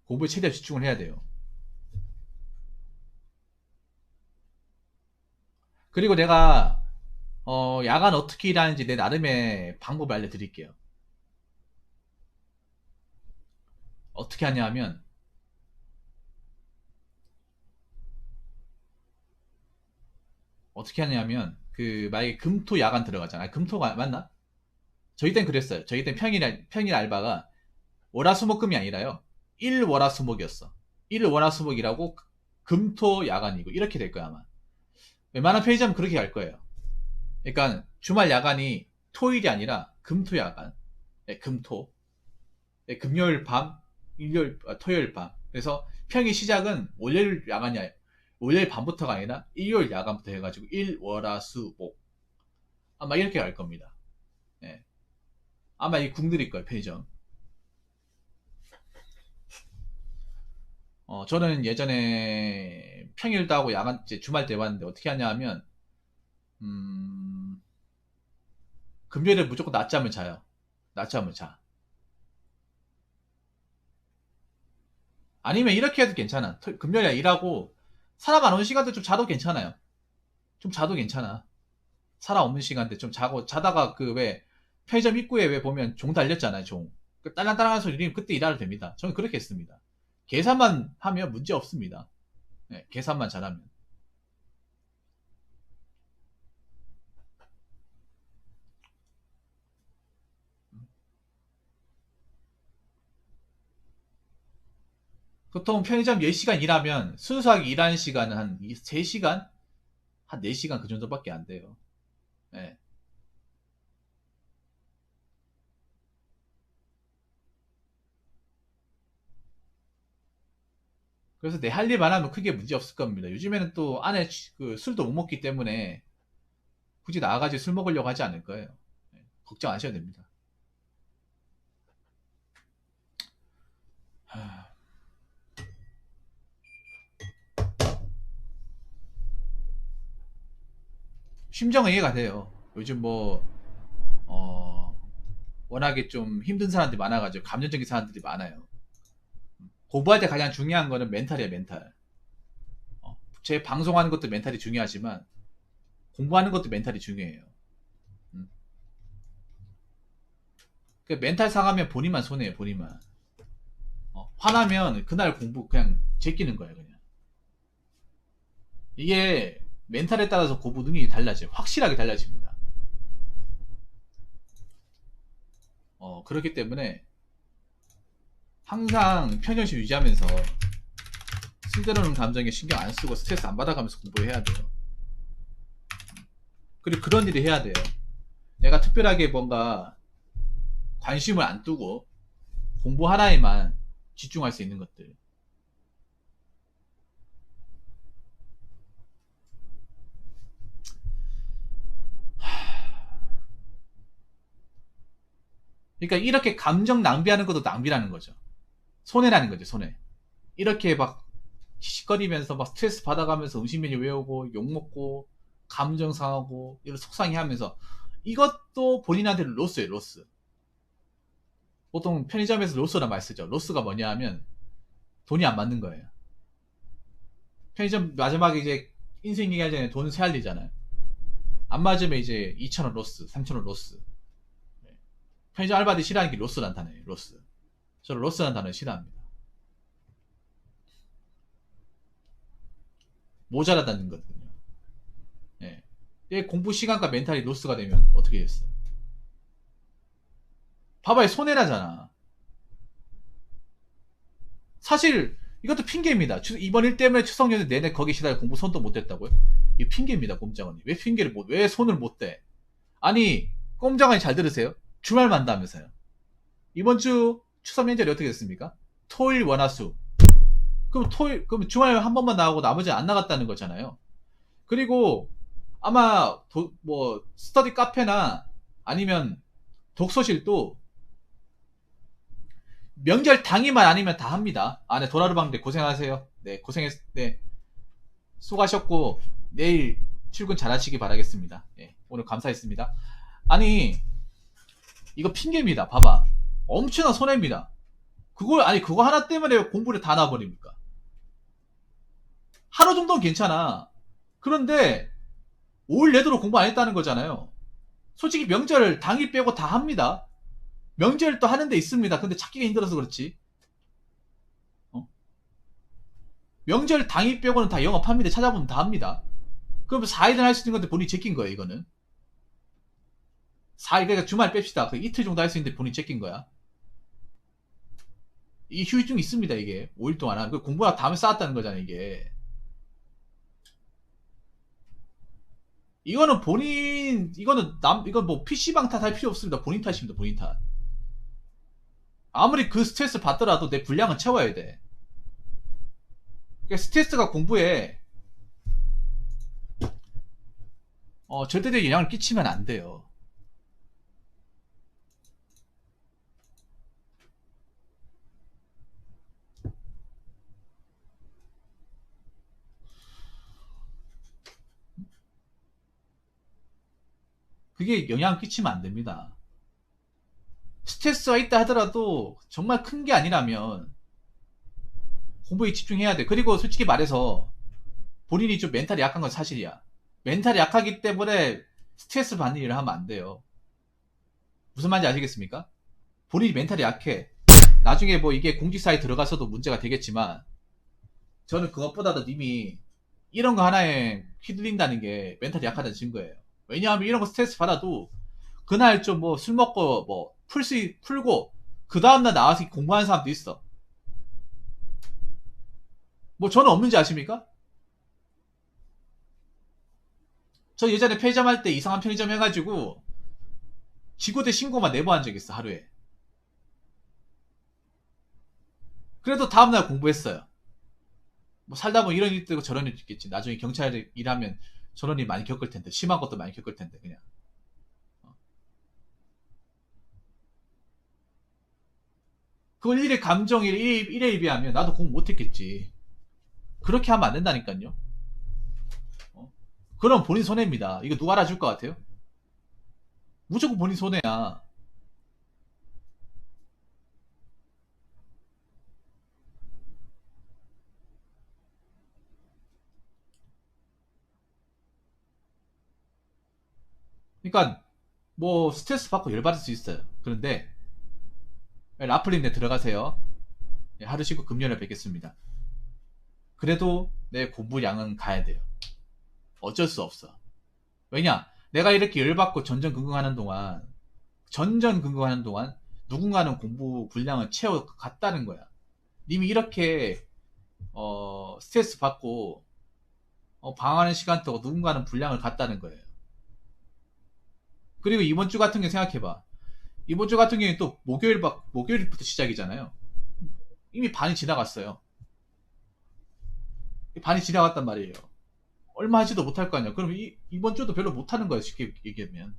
공부에 최대한 집중을 해야 돼요. 그리고 내가 야간 어떻게 일하는지 내 나름의 방법을 알려드릴게요. 어떻게 하냐면 그 만약에 금토 야간 들어가잖아. 금토가 맞나? 저희 땐 그랬어요. 저희 땐 평일 알바가 월화수목금이 아니라요. 일월화수목이었어. 일월화수목이라고 금토 야간이고 이렇게 될 거야 아마. 웬만한 편의점은 그렇게 갈 거예요. 그러니까 주말 야간이 토일이 아니라 금토 야간. 네, 금토. 네, 금요일 밤, 토요일 밤. 그래서 평일 시작은 월요일 야간이 월요일 밤부터가 아니라 일요일 야간부터 해가지고 일월화수목 아마 이렇게 갈 겁니다. 네. 아마 이 궁들일 거예요 편의점. 저는 예전에 평일도 하고 야간 이제 주말 때 봤는데 어떻게 하냐 하면 음, 금요일에 무조건 낮잠을 자요. 낮잠을 자. 아니면 이렇게 해도 괜찮아. 금요일에 일하고 사람 안 오는 시간대 좀 자도 괜찮아요. 좀 자도 괜찮아. 사람 없는 시간대 좀 자고 자다가 그 왜 편의점 입구에 왜 보면 종 달렸잖아요. 종. 그 딸랑딸랑한 소리 들리면 그때 일하면 됩니다. 저는 그렇게 했습니다. 계산만 하면 문제 없습니다. 네, 계산만 잘하면. 보통 편의점 10시간 일하면 순수하게 일하는 시간은 한 3시간? 한 4시간 그 정도밖에 안 돼요. 네. 그래서 내 할 일만 하면 크게 문제 없을 겁니다. 요즘에는 또 안에 그 술도 못 먹기 때문에 굳이 나가가지고 술 먹으려고 하지 않을 거예요. 네, 걱정 안 하셔도 됩니다. 심정은 이해가 돼요. 요즘 워낙에 좀 힘든 사람들이 많아가지고 감정적인 사람들이 많아요. 공부할 때 가장 중요한 거는 멘탈이에요, 멘탈. 제 방송하는 것도 멘탈이 중요하지만 공부하는 것도 멘탈이 중요해요. 음. 그 멘탈 상하면 본인만 손해예요, 본인만. 화나면 그날 공부 그냥 제끼는 거예요, 그냥. 이게 멘탈에 따라서 공부 능력이 달라져요. 확실하게 달라집니다. 그렇기 때문에 항상 평정심 유지하면서 쓸데없는 감정에 신경 안 쓰고 스트레스 안 받아가면서 공부를 해야 돼요. 그리고 그런 일을 해야 돼요. 내가 특별하게 뭔가 관심을 안 두고 공부 하나에만 집중할 수 있는 것들. 그러니까 이렇게 감정 낭비하는 것도 낭비라는 거죠. 손해라는 거죠, 손해. 이렇게 막 시시거리면서 막 스트레스 받아가면서 음식 메뉴 외우고 욕먹고 감정 상하고 이런 속상해 하면서 이것도 본인한테 로스예요, 로스. 보통 편의점에서 로스란 말 쓰죠. 로스가 뭐냐 하면 돈이 안 맞는 거예요. 편의점 마지막에 이제 인생 얘기하기 전에 돈 세야 되잖아요. 안 맞으면 이제 2,000원 로스, 3,000원 로스. 편의점 알바들이 싫어하는 게 로스란 단어예요, 로스. 저는 로스란 단어를 싫어합니다. 모자라다는 거거든요. 예. 공부 시간과 멘탈이 로스가 되면 어떻게 됐어요? 봐봐요, 손해라잖아. 사실 이것도 핑계입니다. 이번 일 때문에 추석 연휴 내내 거기 시달려 공부 손도 못 댔다고요? 이 핑계입니다, 꼼장언니. 왜 핑계를 왜 손을 못 대? 아니, 꼼장언니 잘 들으세요. 주말 만다면서요. 이번 주 추석 명절이 어떻게 됐습니까? 토일 월화수. 그럼 주말 한 번만 나오고 나머지 안 나갔다는 거잖아요. 그리고 아마 스터디 카페나 아니면 독서실도 명절 당일만 아니면 다 합니다. 네, 도라르방대 고생하세요. 네, 수고하셨고 내일 출근 잘하시기 바라겠습니다. 네, 오늘 감사했습니다. 아니, 이거 핑계입니다. 봐봐, 엄청난 손해입니다. 그거 하나 때문에 공부를 다 놔버립니까? 하루 정도는 괜찮아. 그런데 5일 내도록 공부 안 했다는 거잖아요. 솔직히 명절 당일 빼고 다 합니다. 명절 또 하는 데 있습니다. 근데 찾기가 힘들어서 그렇지. 명절 당일 빼고는 다 영업합니다. 찾아보면 다 합니다. 그럼 4일은 할 수 있는 건데 본인이 제낀 거예요, 이거는. 4일, 그러니까 주말 뺍시다. 그 이틀 정도 할 수 있는데 본인이 제낀 거야. 이 휴유증이 있습니다, 이게. 5일 동안 하면. 공부하다 다음에 쌓았다는 거잖아요, 이게. 이거는 이건 뭐 PC방 탓할 필요 없습니다. 본인 탓입니다, 본인 탓. 아무리 그 스트레스 받더라도 내 분량은 채워야 돼. 그러니까 스트레스가 공부에 절대적인 영향을 끼치면 안 돼요. 그게 영향을 끼치면 안 됩니다. 스트레스가 있다 하더라도 정말 큰 게 아니라면 공부에 집중해야 돼. 그리고 솔직히 말해서 본인이 좀 멘탈이 약한 건 사실이야. 멘탈이 약하기 때문에 스트레스 받는 일을 하면 안 돼요. 무슨 말인지 아시겠습니까? 본인이 멘탈이 약해. 나중에 이게 공직사에 들어가서도 문제가 되겠지만 저는 그것보다도 님이 이런 거 하나에 휘둘린다는 게 멘탈이 약하다는 증거예요. 왜냐하면 이런 거 스트레스 받아도 그날 좀 술 먹고 풀고 그 다음날 나와서 공부하는 사람도 있어. 저는 없는지 아십니까? 저 예전에 편의점 할 때 이상한 편의점 해가지고 지구대 신고만 4번 한 적 있어, 하루에. 그래도 다음날 공부했어요. 살다 보면 이런 일 있고 저런 일 있겠지. 나중에 경찰 일하면 저런 일 많이 겪을 텐데, 심한 것도 많이 겪을 텐데, 그냥. 그걸 일의 감정, 일에 비하면 나도 공부 못했겠지. 그렇게 하면 안 된다니까요. 그럼 본인 손해입니다. 이거 누가 알아줄 것 같아요? 무조건 본인 손해야. 그러니까 뭐 스트레스 받고 열받을 수 있어요. 그런데 라플린네 들어가세요. 하루 쉬고 금요일에 뵙겠습니다. 그래도 내 공부량은 가야 돼요. 어쩔 수 없어. 왜냐? 내가 이렇게 열받고 전전긍긍하는 동안 누군가는 공부 분량을 채워갔다는 거야. 님이 이렇게 스트레스 받고 방황하는 시간 동안 누군가는 분량을 갔다는 거예요. 그리고 이번 주 같은 경우 생각해봐. 이번 주 같은 경우에 또 목요일부터 시작이잖아요. 이미 반이 지나갔어요. 반이 지나갔단 말이에요. 얼마 하지도 못할 거 아니야. 그럼 이번 주도 별로 못하는 거야, 쉽게 얘기하면.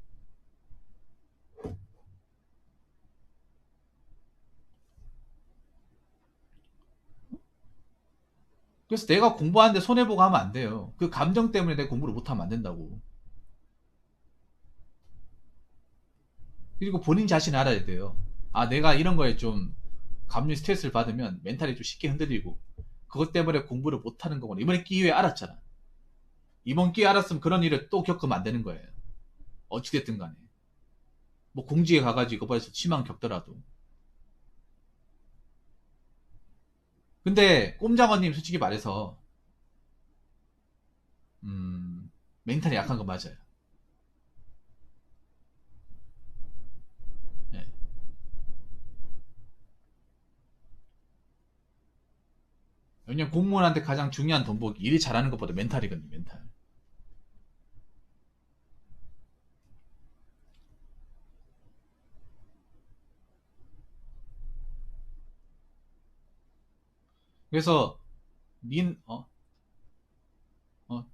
그래서 내가 공부하는데 손해보고 하면 안 돼요. 그 감정 때문에 내 공부를 못하면 안 된다고. 그리고 본인 자신을 알아야 돼요. 아, 내가 이런 거에 좀 감정 스트레스를 받으면 멘탈이 좀 쉽게 흔들리고 그것 때문에 공부를 못하는 거구나. 이번에 기회에 알았잖아. 이번 기회에 알았으면 그런 일을 또 겪으면 안 되는 거예요. 어찌됐든 간에. 뭐 공지에 가가지고 벌써 치망 겪더라도. 근데 꼼장어님 솔직히 말해서 멘탈이 약한 거 맞아요. 예. 왜냐면 공무원한테 가장 중요한 덤복이 일이 잘하는 것보다 멘탈이거든요. 멘탈. 그래서 닌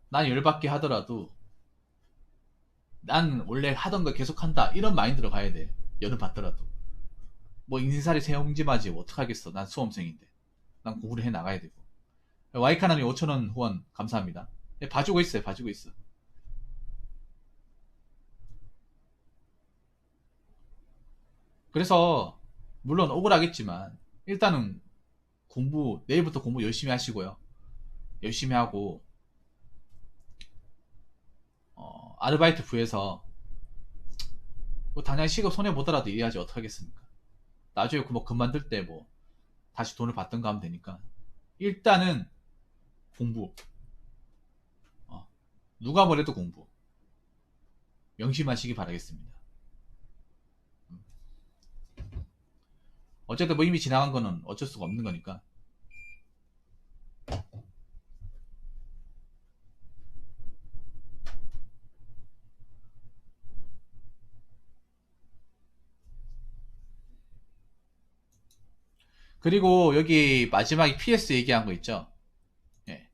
난 열받게 하더라도 난 원래 하던 거 계속한다 이런 마인드로 가야 돼. 열을 받더라도 뭐 인생살이 새옹지마지 뭐 어떡하겠어. 난 수험생인데 난 공부를 해 나가야 되고. 와이카나님 5천원 후원 감사합니다. 예, 봐주고 있어요. 봐주고 있어. 그래서 물론 억울하겠지만 일단은 내일부터 공부 열심히 하시고요. 열심히 하고 아르바이트 구해서 뭐 당장 시급 손해 보더라도 일해야지 어떡하겠습니까. 나중에 뭐 그만둘 때 뭐 다시 돈을 받던가 하면 되니까 일단은 공부. 누가 뭐래도 공부 명심하시기 바라겠습니다. 어쨌든 뭐 이미 지나간 거는 어쩔 수가 없는 거니까. 그리고 여기 마지막에 PS 얘기한 거 있죠. 예.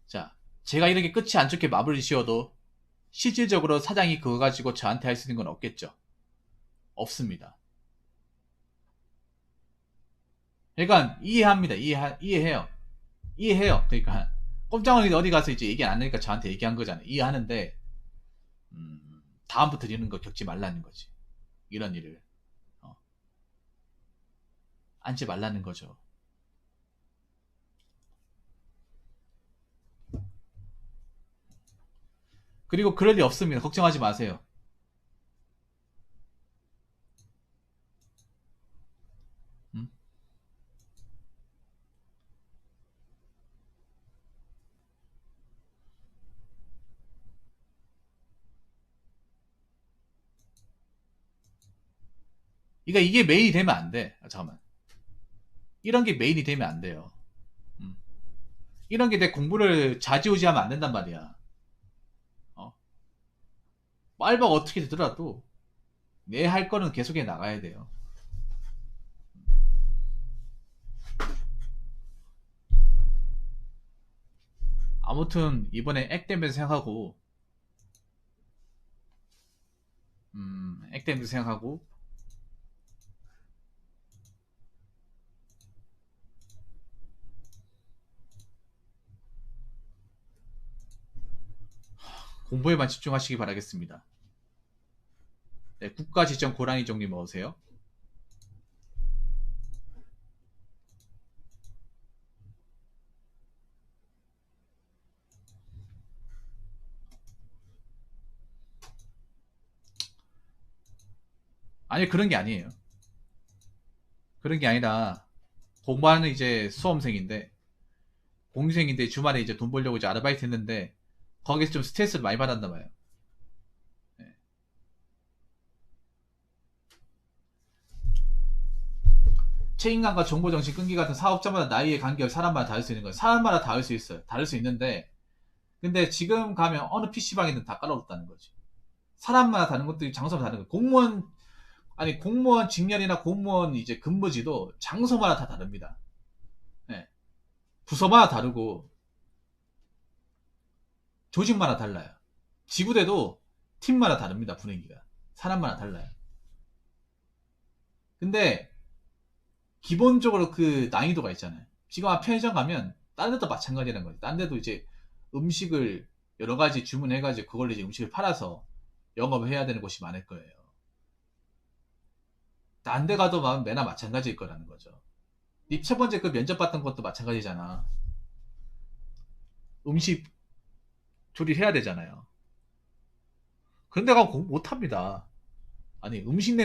자, 제가 이렇게 끝이 안 좋게 마무리 지어도 실질적으로 사장이 그거 가지고 저한테 할 수 있는 건 없겠죠. 없습니다. 그러니까 이해합니다. 이해해요. 이해해요. 그러니까 꼼짝없이 어디 가서 이제 얘기 안 하니까 저한테 얘기한 거잖아요. 이해하는데 다음부터 이런 거 겪지 말라는 거지. 이런 일을 앉지 말라는 거죠. 그리고 그럴 일 없습니다. 걱정하지 마세요. 음? 그러니까 이게 메인이 되면 안 돼. 잠깐만. 이런 게 메인이 되면 안 돼요. 음. 이런 게 내 공부를 좌지우지하면 안 된단 말이야. 어? 뭐 알바가 어떻게 되더라도 내 할 거는 계속해 나가야 돼요. 아무튼 이번에 액땜에서 생각하고 액땜도 생각하고 공부에만 집중하시기 바라겠습니다. 네, 국가지정 고라니 종님 어서오세요. 아니 그런 게 아니에요. 그런 게 아니라 공부하는 이제 수험생인데 공생인데 주말에 이제 돈 벌려고 이제 아르바이트 했는데 거기서 좀 스트레스를 많이 받았나 봐요. 네. 책임감과 정보정신 끈기 같은 사업자마다 나이에 관계없이 사람마다 다를 수 있는 거예요. 사람마다 다를 수 있어요. 다를 수 있는데 근데 지금 가면 어느 PC방에는 다 깔아놓았다는 거지. 사람마다 다른 것들이 장소마다 다른 거예요. 공무원 직렬이나 공무원 이제 근무지도 장소마다 다 다릅니다. 네. 부서마다 다르고 조직마다 달라요. 지구대도 팀마다 다릅니다. 분위기가. 사람마다 달라요. 근데 기본적으로 그 난이도가 있잖아요. 지금 편의점 가면 다른 데도 마찬가지라는 거예요. 다른 데도 이제 음식을 여러 가지 주문해가지고 그걸로 이제 음식을 팔아서 영업을 해야 되는 곳이 많을 거예요. 딴 데 가도 매나 마찬가지일 거라는 거죠. 이 첫 번째 그 면접 봤던 것도 마찬가지잖아. 음식 조리를 해야 되잖아요. 그런 데 가면 공부 못합니다. 아니 음식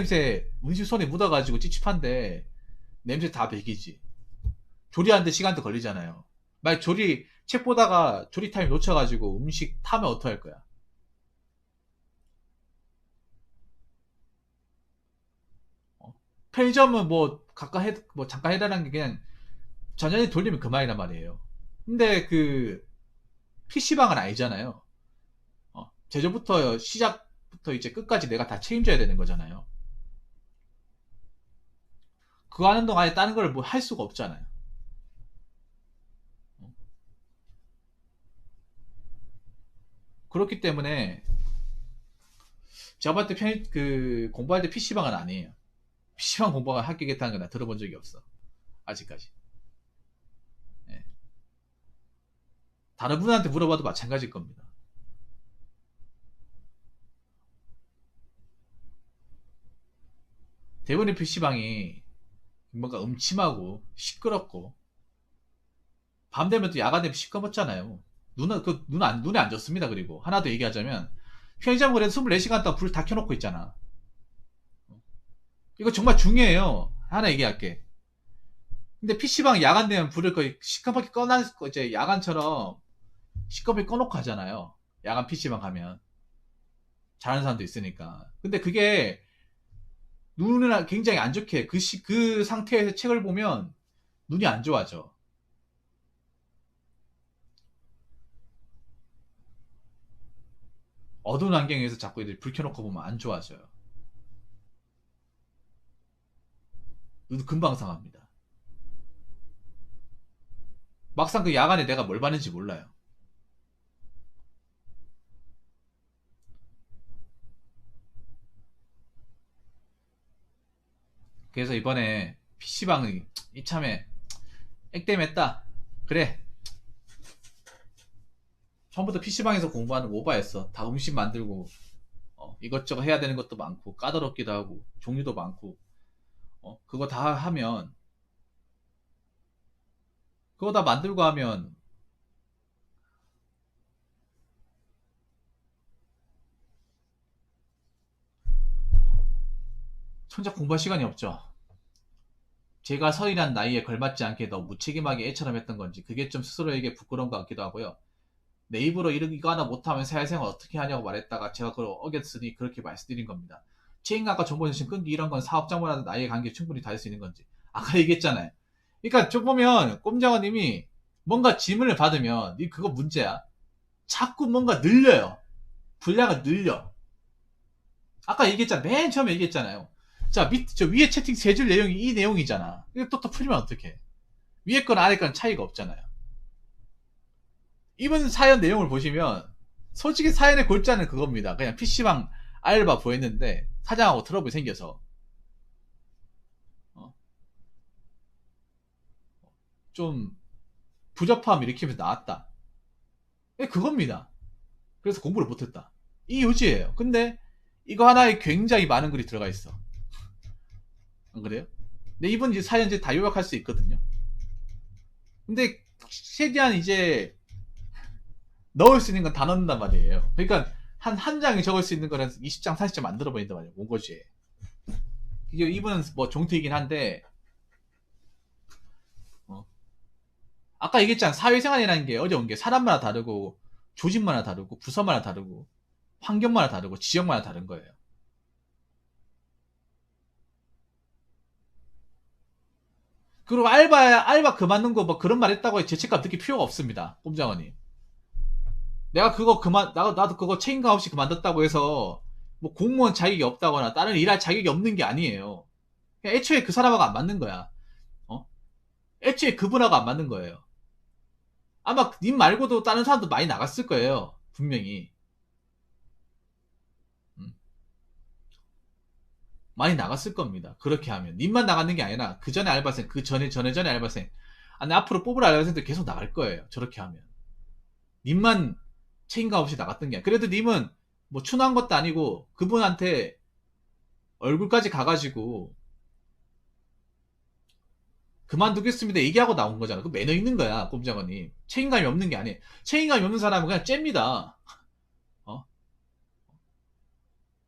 손에 묻어가지고 찝찝한데 냄새 다 배기지. 조리하는데 시간도 걸리잖아요. 만약 책 보다가 조리 타임 놓쳐가지고 음식 타면 어떡할 거야? 어? 편의점은 뭐, 잠깐 해달라는 게 그냥 전자레인지 돌리면 그만이란 말이에요. 근데 그, PC방은 아니잖아요. 제조부터 시작부터 이제 끝까지 내가 다 책임져야 되는 거잖아요. 그거 하는 동안에 다른 걸 뭐 할 수가 없잖아요. 그렇기 때문에 제가 봤을 때 공부할 때 PC방은 아니에요. PC방 공부가 합격했다는 건 나 들어본 적이 없어. 아직까지. 예. 다른 분한테 물어봐도 마찬가지일 겁니다. 대부분의 PC방이 뭔가 음침하고 시끄럽고 밤 되면 또 야간 되면 시끄럽잖아요. 눈에 안 좋습니다. 그리고 하나 더 얘기하자면 편의점 그래도 24시간 동안 불 다 켜놓고 있잖아. 이거 정말 중요해요. 하나 얘기할게. 근데 PC방 야간 되면 불을 거의 시커멓게 이제 야간처럼 시커멓게 꺼놓고 하잖아요. 야간 PC방 가면. 잘하는 사람도 있으니까. 근데 그게 눈을 굉장히 안 좋게 그 상태에서 책을 보면 눈이 안 좋아져. 어두운 환경에서 자꾸 이렇게 불 켜놓고 보면 안 좋아져요. 눈 금방 상합니다. 막상 그 야간에 내가 뭘 봤는지 몰라요. 그래서 이번에 PC방이 이참에 액땜했다. 그래. 처음부터 PC방에서 공부하는 오바였어. 다 음식 만들고 이것저것 해야 되는 것도 많고 까다롭기도 하고 종류도 많고 그거 다 만들고 하면 천작 공부할 시간이 없죠. 제가 서른한 나이에 걸맞지 않게 너무 무책임하게 애처럼 했던 건지 그게 좀 스스로에게 부끄러운 것 같기도 하고요. 내 입으로 이거 하나 못하면 사회생활 어떻게 하냐고 말했다가 제가 그걸 어겼으니 그렇게 말씀드린 겁니다. 책임감과 정보정신 끈기 이런 건 사업장보다 나이의 관계 충분히 다를 수 있는 건지 아까 얘기했잖아요. 그러니까 좀 보면 꼼장어님이 뭔가 질문을 받으면 그거 문제야. 자꾸 뭔가 늘려요. 분량을 늘려. 아까 얘기했잖아. 맨 처음에 얘기했잖아요. 자, 저 위에 채팅 세 줄 내용이 이 내용이잖아. 이거 또 풀면 어떡해. 위에 건 아래 건 차이가 없잖아요. 이번 사연 내용을 보시면 솔직히 사연의 골자는 그겁니다. 그냥 PC방 알바 보였는데 사장하고 트러블이 생겨서 어, 좀 부적합함 일으키면서 나왔다. 그겁니다. 그래서 공부를 못했다. 이 요지예요. 근데 이거 하나에 굉장히 많은 글이 들어가 있어. 안 그래요? 근데 이분 이제 사연 이제 다 요약할 수 있거든요. 근데 최대한 이제 넣을 수 있는 건 다 넣는단 말이에요. 그러니까 한 장에 적을 수 있는 거는 20장, 40장 만들어 버린단 말이에요. 원고지에. 이게 이분은 뭐 종특이긴 한데, 어. 아까 얘기했잖아. 사회생활이라는 게 어려운 게 사람마다 다르고, 조직마다 다르고, 부서마다 다르고, 환경마다 다르고, 지역마다 다른 거예요. 그리고 알바 그만둔 거 뭐 그런 말 했다고 죄책감 느낄 필요가 없습니다. 꼼장원님. 내가 그거 나도 그거 책임감 없이 그만뒀다고 해서, 뭐 공무원 자격이 없다거나 다른 일할 자격이 없는 게 아니에요. 그냥 애초에 그 사람하고 안 맞는 거야. 어? 애초에 그분하고 안 맞는 거예요. 아마 님 말고도 다른 사람도 많이 나갔을 거예요. 분명히. 음, 많이 나갔을 겁니다. 그렇게 하면. 님만 나갔는 게 아니라 그 전에 알바생, 그 전에 알바생. 아니, 앞으로 뽑을 알바생들 계속 나갈 거예요. 저렇게 하면. 님만 책임감 없이 나갔던 게 아니라. 그래도 님은 뭐 추노한 것도 아니고 그분한테 얼굴까지 가가지고 그만두겠습니다 얘기하고 나온 거잖아. 그 매너 있는 거야, 꼼장어님. 책임감이 없는 게 아니에요. 책임감이 없는 사람은 그냥 잼니다. 어?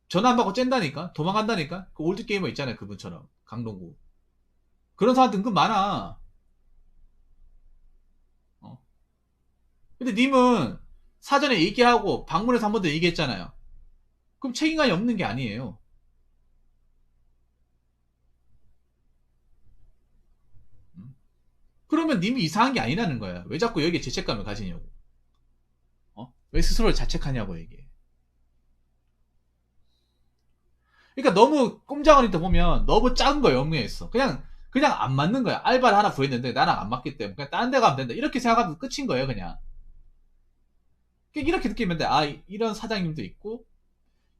전화 안 받고 쨘다니까? 도망간다니까? 그 올드게이머 있잖아요, 그분처럼. 강동구. 그런 사람 은근 많아. 어? 근데 님은 사전에 얘기하고 방문해서 한 번 더 얘기했잖아요. 그럼 책임감이 없는 게 아니에요. 음? 그러면 님이 이상한 게 아니라는 거야. 왜 자꾸 여기에 죄책감을 가지냐고. 어? 왜 스스로를 자책하냐고 얘기해. 그러니까 너무 꼼장어리다 보면 너무 작은 거예요, 영리했어. 그냥 안 맞는 거야. 알바를 하나 구했는데 나랑 안 맞기 때문에 그냥 다른 데 가면 된다. 이렇게 생각하면 끝인 거예요, 그냥. 그러니까 이렇게 느끼면 돼. 아, 이런 사장님도 있고,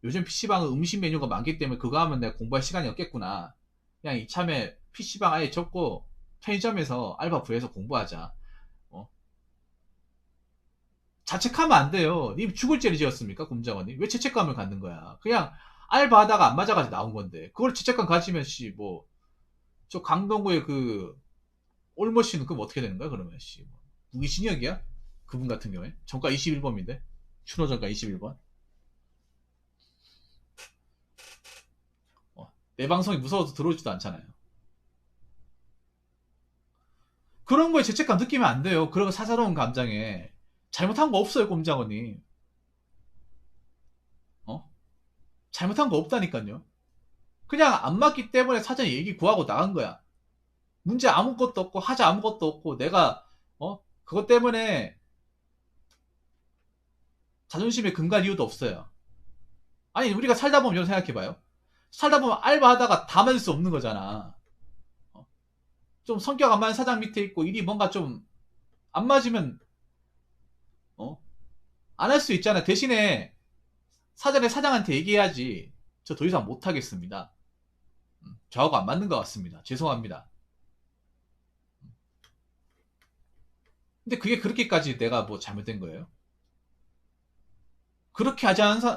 요즘 PC방은 음식 메뉴가 많기 때문에 그거 하면 내가 공부할 시간이 없겠구나. 그냥 이참에 PC방 아예 접고 편의점에서 알바 구해서 공부하자. 어? 자책하면 안 돼요. 님 죽을 죄를 지었습니까, 곰장어님? 왜 죄책감을 갖는 거야? 그냥 알바하다가 안 맞아가지고 나온 건데. 그걸 죄책감 가지면, 씨, 뭐, 저 강동구의 그, 올머씨는 그럼 어떻게 되는 거야, 그러면, 씨. 뭐, 무기징역이야? 그분 같은 경우에? 정가 21범인데? 추노 정가 21번? 내 방송이 무서워서 들어오지도 않잖아요. 그런 거에 죄책감 느끼면 안 돼요. 그런 거 사사로운 감정에. 잘못한 거 없어요, 꼼장어님. 어? 잘못한 거 없다니까요. 그냥 안 맞기 때문에 사전에 얘기 구하고 나간 거야. 문제 아무것도 없고, 하자 아무것도 없고, 내가, 그것 때문에 자존심에 금갈 이유도 없어요. 아니, 우리가 살다 보면 이런 생각해봐요. 살다 보면 알바하다가 다 맞을 수 없는 거잖아. 어? 좀 성격 안 맞는 사장 밑에 있고, 일이 뭔가 좀 안 맞으면, 어? 안 할 수 있잖아. 대신에 사전에 사장한테 얘기해야지. 저 더 이상 못하겠습니다. 저하고 안 맞는 것 같습니다. 죄송합니다. 근데 그게 그렇게까지 내가 뭐 잘못된 거예요?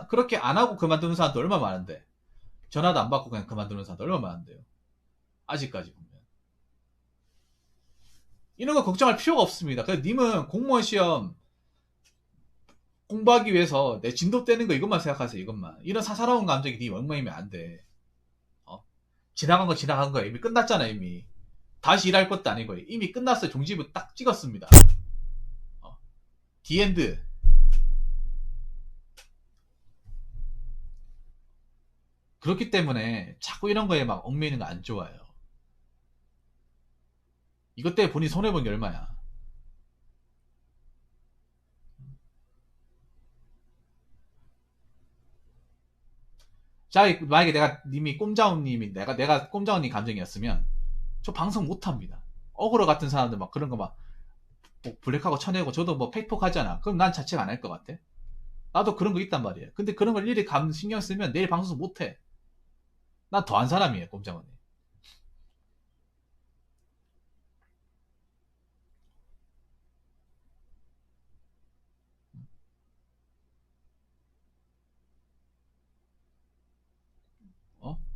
그렇게 안 하고 그만두는 사람도 얼마나 많은데. 전화도 안 받고 그냥 그만두는 사람도 얼마나 많은데요. 아직까지 보면. 이런 거 걱정할 필요가 없습니다. 그래서 님은 공무원 시험 공부하기 위해서 내 진도 떼는 거 이것만 생각하세요. 이것만. 이런 사사로운 감정이 네 엉망이면 안 돼. 어? 지나간 거 지나간 거야. 이미 끝났잖아, 이미. 다시 일할 것도 아니고 이미 끝났어요. 종지부 딱 찍었습니다. 어? 디엔드. 그렇기 때문에 자꾸 이런 거에 막 얽매이는 거 안 좋아요. 이것 때문에 본인 손해본 게 얼마야. 자, 만약에 님이 꼼자우님이, 내가 꼼자우님 감정이었으면, 저 방송 못 합니다. 어그로 같은 사람들 막 그런 거 막, 뭐 블랙하고 쳐내고, 저도 뭐 팩폭 하잖아. 그럼 난 자책 안 할 것 같아. 나도 그런 거 있단 말이에요. 근데 그런 걸 일일이 신경 쓰면 내일 방송 못 해. 난 더한 사람이에요, 꼼자우님.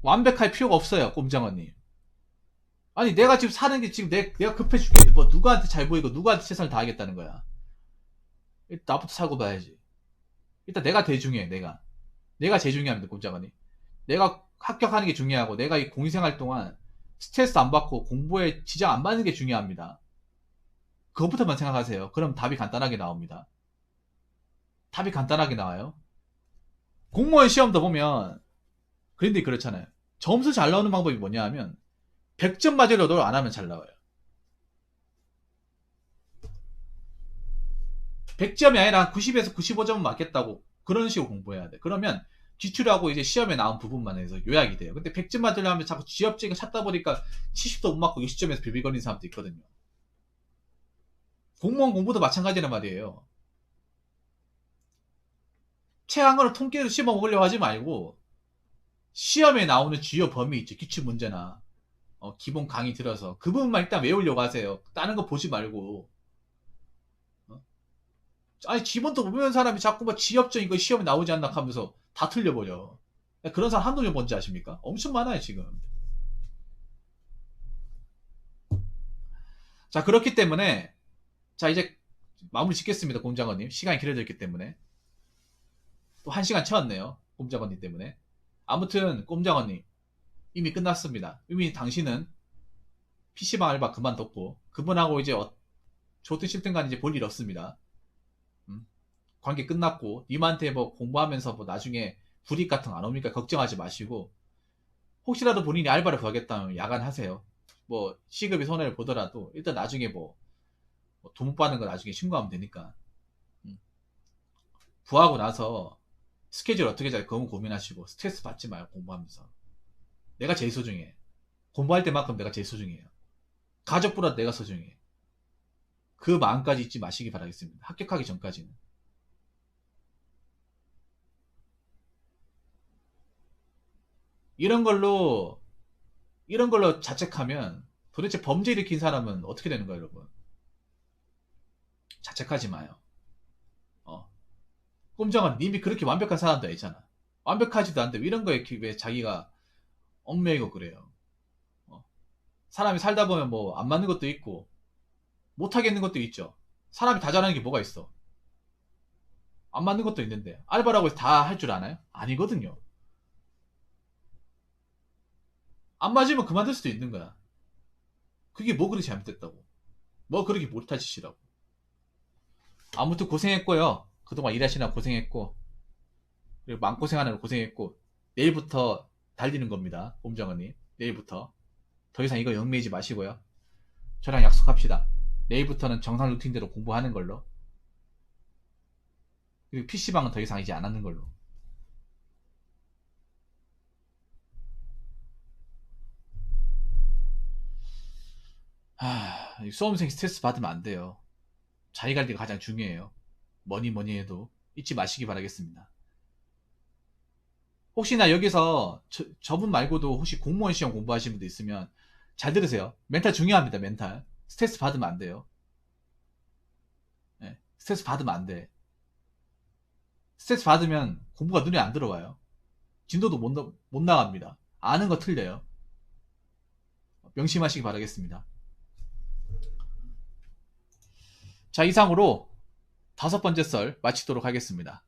완벽할 필요가 없어요, 꼼장어님. 아니, 내가 지금 사는 게 지금 내가 급해 죽겠는데, 뭐, 누구한테 잘 보이고, 누구한테 최선을 다하겠다는 거야. 일단 나부터 살고 봐야지. 일단 내가 제일 중요해, 내가. 내가 제일 중요합니다, 꼼장어님. 내가 합격하는 게 중요하고, 내가 이 공생활 동안 스트레스 안 받고, 공부에 지장 안 받는 게 중요합니다. 그것부터만 생각하세요. 그럼 답이 간단하게 나옵니다. 답이 간단하게 나와요. 공무원 시험도 보면, 그런데 그렇잖아요. 점수 잘 나오는 방법이 뭐냐 하면, 100점 맞으려도 안 하면 잘 나와요. 100점이 아니라 90에서 95점은 맞겠다고 그런 식으로 공부해야 돼. 그러면 기출하고 이제 시험에 나온 부분만 해서 요약이 돼요. 근데 100점 맞으려면 자꾸 지엽적인 찾다 보니까 70도 못 맞고 60점에서 비비거리는 사람도 있거든요. 공무원 공부도 마찬가지란 말이에요. 책 한 권을 통째로 씹어 먹으려고 하지 말고 시험에 나오는 주요 범위 있죠. 기출 문제나 기본 강의 들어서 그 부분만 일단 외우려고 하세요. 다른 거 보지 말고. 아니 기본도 못 배우는 사람이 자꾸 막 지엽적 이거 시험에 나오지 않나 하면서 다 틀려버려. 그런 사람 한두 명 뭔지 아십니까? 엄청 많아요 지금. 자 그렇기 때문에 자 이제 마무리 짓겠습니다 곰장어님. 시간이 길어졌기 때문에 또 1시간 채웠네요 곰장어님 때문에. 아무튼 꼼장어님 이미 끝났습니다. 이미 당신은 PC방 알바 그만뒀고 그분하고 이제 좋든 싫든 간에 이제 볼 일 없습니다. 관계 끝났고 님한테 뭐 공부하면서 뭐 나중에 불이익 같은 거 안 옵니까? 걱정하지 마시고 혹시라도 본인이 알바를 구하겠다면 야간 하세요. 뭐 시급이 손해를 보더라도 일단 나중에 돈 못 받는 거 나중에 신고하면 되니까. 부하고 나서 스케줄 어떻게 잘 너무 고민하시고 스트레스 받지 마요. 공부하면서 내가 제일 소중해. 공부할 때만큼 내가 제일 소중해요. 가족보다 내가 소중해. 그 마음까지 잊지 마시기 바라겠습니다. 합격하기 전까지는. 이런 걸로 자책하면 도대체 범죄 일으킨 사람은 어떻게 되는 거예요, 여러분? 자책하지 마요. 꼼장은 님이 그렇게 완벽한 사람도 아니잖아. 완벽하지도 않는데 이런 거에 왜 자기가 얽매이고 그래요. 사람이 살다 보면 뭐 안 맞는 것도 있고 못하겠는 것도 있죠. 사람이 다 잘하는 게 뭐가 있어? 안 맞는 것도 있는데 알바라고 해서 다 할 줄 아나요? 아니거든요. 안 맞으면 그만둘 수도 있는 거야. 그게 뭐 그렇게 잘못됐다고. 뭐 그렇게 못할 짓이라고. 아무튼 고생했고요. 그동안 일하시느라 고생했고 그리고 마음고생하느라 고생했고 내일부터 달리는 겁니다. 꼼장어님. 내일부터. 더 이상 이거 얽매이지 마시고요. 저랑 약속합시다. 내일부터는 정상 루틴대로 공부하는 걸로. 그리고 PC방은 더 이상 이제 안 하는 걸로. 수험생 스트레스 받으면 안 돼요. 자기관리가 가장 중요해요. 뭐니 뭐니 해도 잊지 마시기 바라겠습니다. 혹시나 여기서 저분 말고도 혹시 공무원 시험 공부하시는 분도 있으면 잘 들으세요. 멘탈 중요합니다. 멘탈. 스트레스 받으면 안 돼요. 네, 스트레스 받으면 안 돼. 스트레스 받으면 공부가 눈에 안 들어와요. 진도도 못 나갑니다. 아는 거 틀려요. 명심하시기 바라겠습니다. 자, 이상으로 5번째 썰 마치도록 하겠습니다.